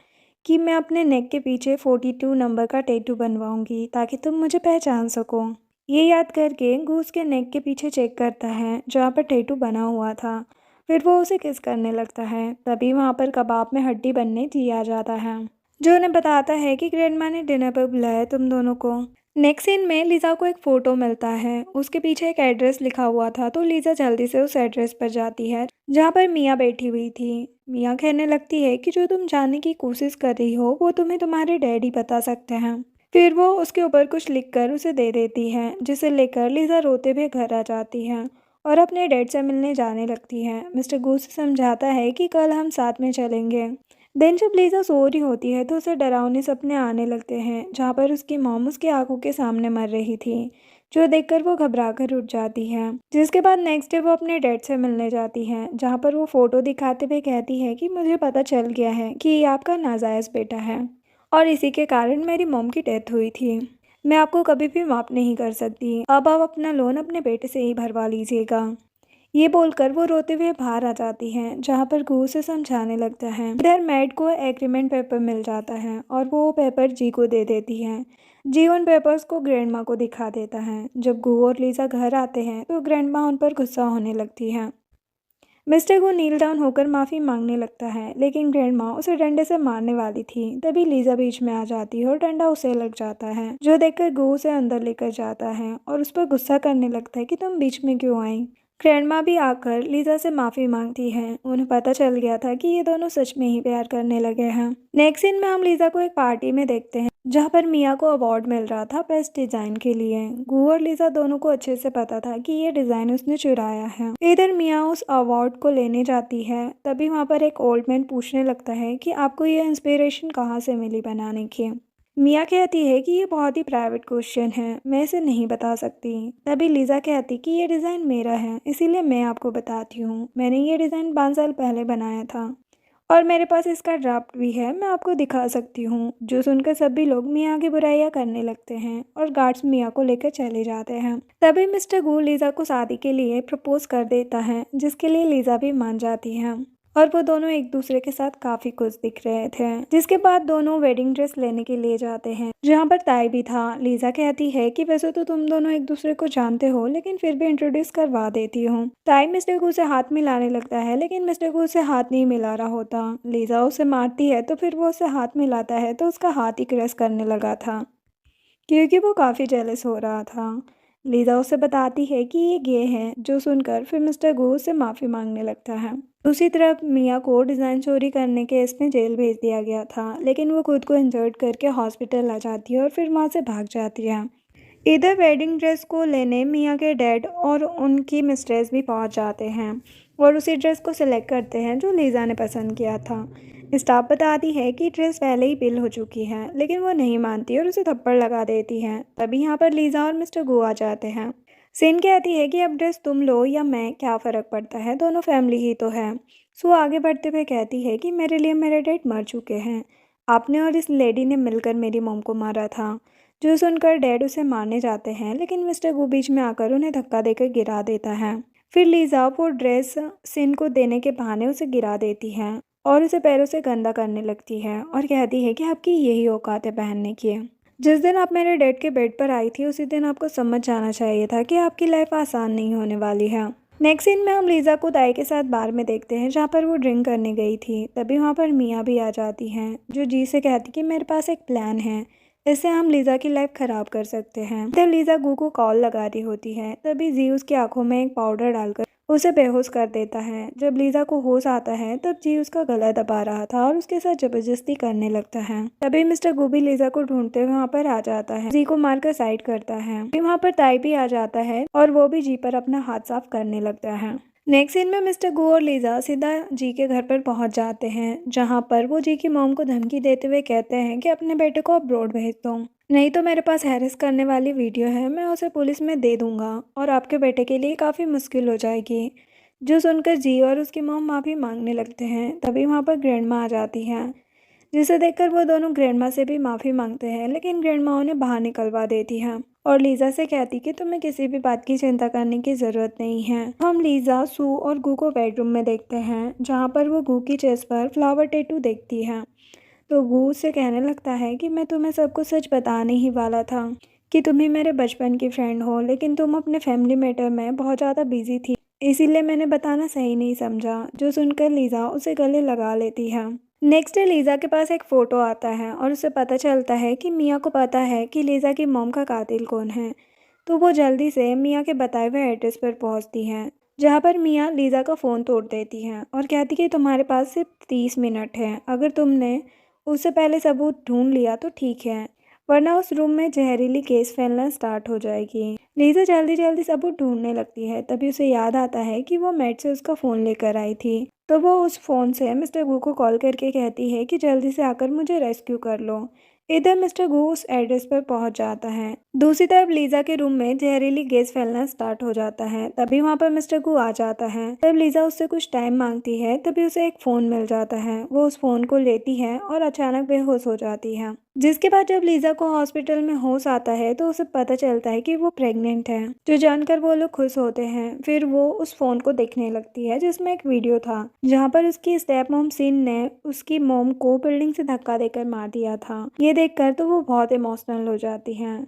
कि मैं अपने नेक के पीछे 42 नंबर का टैटू बनवाऊंगी ताकि तुम मुझे पहचान सको। ये याद करके गूस के नेक के पीछे चेक करता है जहाँ पर टैटू बना हुआ था। फिर वो उसे किस करने लगता है। तभी वहाँ पर कबाब में हड्डी बनने जी आ जाता है, जो उन्हें बताता है कि ग्रैंडमा ने डिनर पर बुलाया तुम दोनों को। नेक्स्ट सीन में लीज़ा को एक फ़ोटो मिलता है, उसके पीछे एक एड्रेस लिखा हुआ था, तो लीज़ा जल्दी से उस एड्रेस पर जाती है जहाँ पर मिया बैठी हुई थी। मिया कहने लगती है कि जो तुम जानने की कोशिश कर रही हो वो तुम्हें तुम्हारे डैडी बता सकते हैं। फिर वो उसके ऊपर कुछ लिखकर उसे दे देती है, जिसे लेकर लीज़ा रोते हुए घर आ जाती है और अपने डैड से मिलने जाने लगती है। मिस्टर गूस समझाता है कि कल हम साथ में चलेंगे। दिन जब लीज़ा सो रही होती है तो उसे डरावने सपने आने लगते हैं, जहाँ पर उसकी मॉम उसकी आंखों के सामने मर रही थी, जो देखकर वो घबरा कर उठ जाती है। जिसके बाद नेक्स्ट डे वो अपने डैड से मिलने जाती है, जहाँ पर वो फ़ोटो दिखाते हुए कहती है कि मुझे पता चल गया है कि ये आपका नाजायज़ बेटा है और इसी के कारण मेरी मॉम की डेथ हुई थी। मैं आपको कभी भी माफ़ नहीं कर सकती। अब आप अपना लोन अपने बेटे से ही भरवा लीजिएगा। ये बोलकर वो रोते हुए बाहर आ जाती हैं, जहाँ पर गू उसे समझाने लगता है। इधर मैड को एग्रीमेंट पेपर मिल जाता है और वो पेपर जी को दे देती है। जी उन पेपर्स को ग्रैंडमा को दिखा देता है। जब गू और लीज़ा घर आते हैं तो ग्रैंडमा उन पर गुस्सा होने लगती है। मिस्टर गू नील डाउन होकर माफ़ी मांगने लगता है, लेकिन ग्रैंडमा उसे डंडे से मारने वाली थी। तभी लीज़ा बीच में आ जाती है और डंडा उसे लग जाता है, जो देखकर गू उसे अंदर लेकर जाता है और उस पर गुस्सा करने लगता है कि तुम बीच में क्यों आई। ग्रैंडमा भी आकर लीज़ा से माफ़ी मांगती है। उन्हें पता चल गया था कि ये दोनों सच में ही प्यार करने लगे हैं। नेक्स्ट सीन में हम लीज़ा को एक पार्टी में देखते हैं, जहाँ पर मिया को अवार्ड मिल रहा था बेस्ट डिज़ाइन के लिए। गू और लीज़ा दोनों को अच्छे से पता था कि ये डिज़ाइन उसने चुराया है। इधर मिया उस अवार्ड को लेने जाती है, तभी वहाँ पर एक ओल्ड मैन पूछने लगता है कि आपको ये इंस्पिरेशन कहाँ से मिली बनाने की। मिया कहती है कि ये बहुत ही प्राइवेट क्वेश्चन है, मैं इसे नहीं बता सकती। तभी लीज़ा कहती कि ये डिज़ाइन मेरा है, इसीलिए मैं आपको बताती हूँ। मैंने ये डिज़ाइन 5 साल पहले बनाया था और मेरे पास इसका ड्राफ्ट भी है, मैं आपको दिखा सकती हूँ। जो सुनकर सभी लोग मिया की बुराइयां करने लगते हैं और गार्ड्स मिया को लेकर चले जाते हैं। तभी मिस्टर गू लीज़ा को शादी के लिए प्रपोज कर देता है, जिसके लिए लीज़ा भी मान जाती है और वो दोनों एक दूसरे के साथ काफ़ी खुश दिख रहे थे। जिसके बाद दोनों वेडिंग ड्रेस लेने के लिए जाते हैं, जहाँ पर ताई भी था। लीज़ा कहती है कि वैसे तो तुम दोनों एक दूसरे को जानते हो, लेकिन फिर भी इंट्रोड्यूस करवा देती हूँ। ताई मिस्टर गू से हाथ मिलाने लगता है, लेकिन मिस्टर गू से हाथ नहीं मिला रहा होता। लीज़ा उसे मारती है तो फिर वो उसे हाथ मिलाता है तो उसका हाथ ही क्रैश करने लगा था, क्योंकि वो काफ़ी जेलस हो रहा था। लीज़ा उसे बताती है कि ये गे है, जो सुनकर फिर मिस्टर गू से माफ़ी मांगने लगता है। दूसरी तरफ मिया को डिज़ाइन चोरी करने के इसमें जेल भेज दिया गया था, लेकिन वो खुद को इंजर्ड करके हॉस्पिटल आ जाती है और फिर वहाँ से भाग जाती है। इधर वेडिंग ड्रेस को लेने मिया के डैड और उनकी मिस्ट्रेस भी पहुँच जाते हैं और उसी ड्रेस को सिलेक्ट करते हैं जो लीज़ा ने पसंद किया था। स्टाफ बताती है कि ड्रेस पहले ही बिल हो चुकी है, लेकिन वो नहीं मानती और उसे थप्पड़ लगा देती है। तभी यहाँ पर लीज़ा और मिस्टर गू आ जाते हैं। सिन कहती है कि अब ड्रेस तुम लो या मैं, क्या फ़र्क पड़ता है, दोनों फैमिली ही तो है। सो आगे बढ़ते हुए कहती है कि मेरे लिए मेरे डैड मर चुके हैं, आपने और इस लेडी ने मिलकर मेरी मॉम को मारा था। जो सुनकर डैड उसे मारने जाते हैं, लेकिन मिस्टर गू बीच में आकर उन्हें धक्का देकर गिरा देता है। फिर लीज़ा वो ड्रेस सिन को देने के बहाने उसे गिरा देती है और उसे पैरों से गंदा करने लगती है और कहती है कि आपकी यही औकात है पहनने की। जिस दिन आप मेरे डैड के बेड पर आई थी उसी दिन आपको समझ जाना चाहिए था कि आपकी लाइफ आसान नहीं होने वाली है। नेक्स्ट सीन में हम लीज़ा को दाई के साथ बार में देखते हैं, जहाँ पर वो ड्रिंक करने गई थी। तभी वहाँ पर मिया भी आ जाती हैं, जो जी से कहती कि मेरे पास एक प्लान है, इससे हम लीज़ा की लाइफ ख़राब कर सकते हैं। तब लीज़ा गू को कॉल लगा रही होती है, तभी जी उसकी आंखों में एक पाउडर डालकर उसे बेहोश कर देता है। जब लीजा को होश आता है तब जी उसका गला दबा रहा था और उसके साथ जबरदस्ती करने लगता है। तभी मिस्टर गू भी लीजा को ढूंढते हुए वहाँ पर आ जाता है, जी को मारकर साइड करता है। वहाँ पर ताई भी आ जाता है और वो भी जी पर अपना हाथ साफ करने लगता है। नेक्स्ट सीन में मिस्टर गू और लीजा सीधा जी के घर पर पहुंच जाते हैं, जहां पर वो जी की मॉम को धमकी देते हुए कहते हैं कि अपने बेटे को अब्रॉड भेज दो, नहीं तो मेरे पास हैरेस करने वाली वीडियो है, मैं उसे पुलिस में दे दूंगा और आपके बेटे के लिए काफ़ी मुश्किल हो जाएगी। जो सुनकर जी और उसकी मॉम माफ़ी मांगने लगते हैं। तभी वहाँ पर ग्रैंडमा आ जाती है, जिसे देखकर वो दोनों ग्रैंडमा से भी माफ़ी मांगते हैं, लेकिन ग्रैंडमा उन्हें बाहर निकलवा देती है और लीजा से कहती कि तुम्हें किसी भी बात की चिंता करने की ज़रूरत नहीं है। हम लीजा, सू और गू को बेडरूम में देखते हैं, जहाँ पर वो गू की चेस्ट पर फ्लावर टैटू देखती है। तो गू उससे कहने लगता है कि मैं तुम्हें सब कुछ सच बताने ही वाला था कि तुम ही मेरे बचपन की फ्रेंड हो, लेकिन तुम अपने फैमिली मैटर में बहुत ज़्यादा बिजी थी, इसीलिए मैंने बताना सही नहीं समझा। जो सुनकर लीजा उसे गले लगा लेती है। नेक्स्ट डे लीजा के पास एक फ़ोटो आता है और उसे पता चलता है कि मिया को पता है कि लीजा की मॉम का कातिल कौन है। तो वो जल्दी से मिया के बताए हुए एड्रेस पर पहुंचती है, जहां पर मिया लीजा का फ़ोन तोड़ देती है और कहती कि तुम्हारे पास सिर्फ 30 मिनट है, अगर तुमने उससे पहले सबूत ढूंढ लिया तो ठीक है, वरना उस रूम में जहरीली गैस फैलना स्टार्ट हो जाएगी। लीजा जल्दी जल्दी सबूत ढूंढने लगती है। तभी उसे याद आता है कि वो मेट से उसका फ़ोन लेकर आई थी। तो वो उस फ़ोन से मिस्टर गू को कॉल करके कहती है कि जल्दी से आकर मुझे रेस्क्यू कर लो। इधर मिस्टर गू उस एड्रेस पर पहुंच जाता है। दूसरी तरफ लीजा के रूम में जहरीली गैस फैलना स्टार्ट हो जाता है। तभी वहां पर मिस्टर गू आ जाता है। तब लीजा उससे कुछ टाइम मांगती है। तभी उसे एक फ़ोन मिल जाता है। वो उस फ़ोन को लेती है और अचानक बेहोश हो जाती है। जिसके बाद जब लीजा को हॉस्पिटल में होश आता है तो उसे पता चलता है कि वो प्रेग्नेंट है, जो जानकर वो लोग खुश होते हैं। फिर वो उस फोन को देखने लगती है, जिसमें एक वीडियो था जहाँ पर उसकी स्टेप मॉम सीन ने उसकी मॉम को बिल्डिंग से धक्का देकर मार दिया था। ये देखकर तो वो बहुत इमोशनल हो जाती है।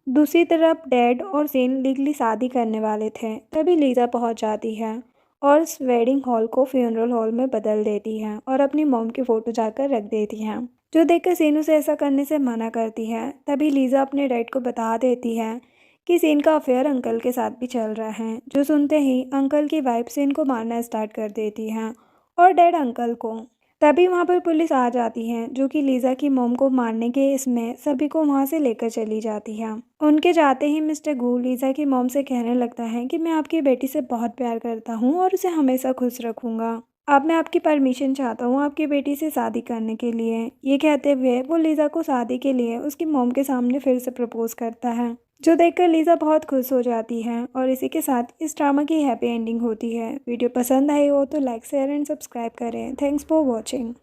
दूसरी तरफ डैड और सीन लीगली शादी करने वाले थे। तभी लीजा पहुंच जाती है और इस वेडिंग हॉल को फ्यूनरल हॉल में बदल देती है और अपनी मॉम की फ़ोटो जाकर रख देती है, जो देखकर सीन उसे ऐसा करने से मना करती है। तभी लीजा अपने डैड को बता देती है कि सीन का अफेयर अंकल के साथ भी चल रहा है। जो सुनते ही अंकल की वाइफ सीन को मारना स्टार्ट कर देती है और डैड अंकल को। तभी वहाँ पर पुलिस आ जाती है, जो कि लीजा की मॉम को मारने के इसमें सभी को वहाँ से लेकर चली जाती है। उनके जाते ही मिस्टर गू लीजा की मॉम से कहने लगता है कि मैं आपकी बेटी से बहुत प्यार करता हूँ और उसे हमेशा खुश रखूँगा। अब मैं आपकी परमिशन चाहता हूँ आपकी बेटी से शादी करने के लिए। ये कहते हुए वो लीजा को शादी के लिए उसकी मॉम के सामने फिर से प्रपोज करता है, जो देखकर लीजा बहुत खुश हो जाती है। और इसी के साथ इस ड्रामा की हैप्पी एंडिंग होती है। वीडियो पसंद आई हो तो लाइक, शेयर एंड सब्सक्राइब करें। Thanks for watching.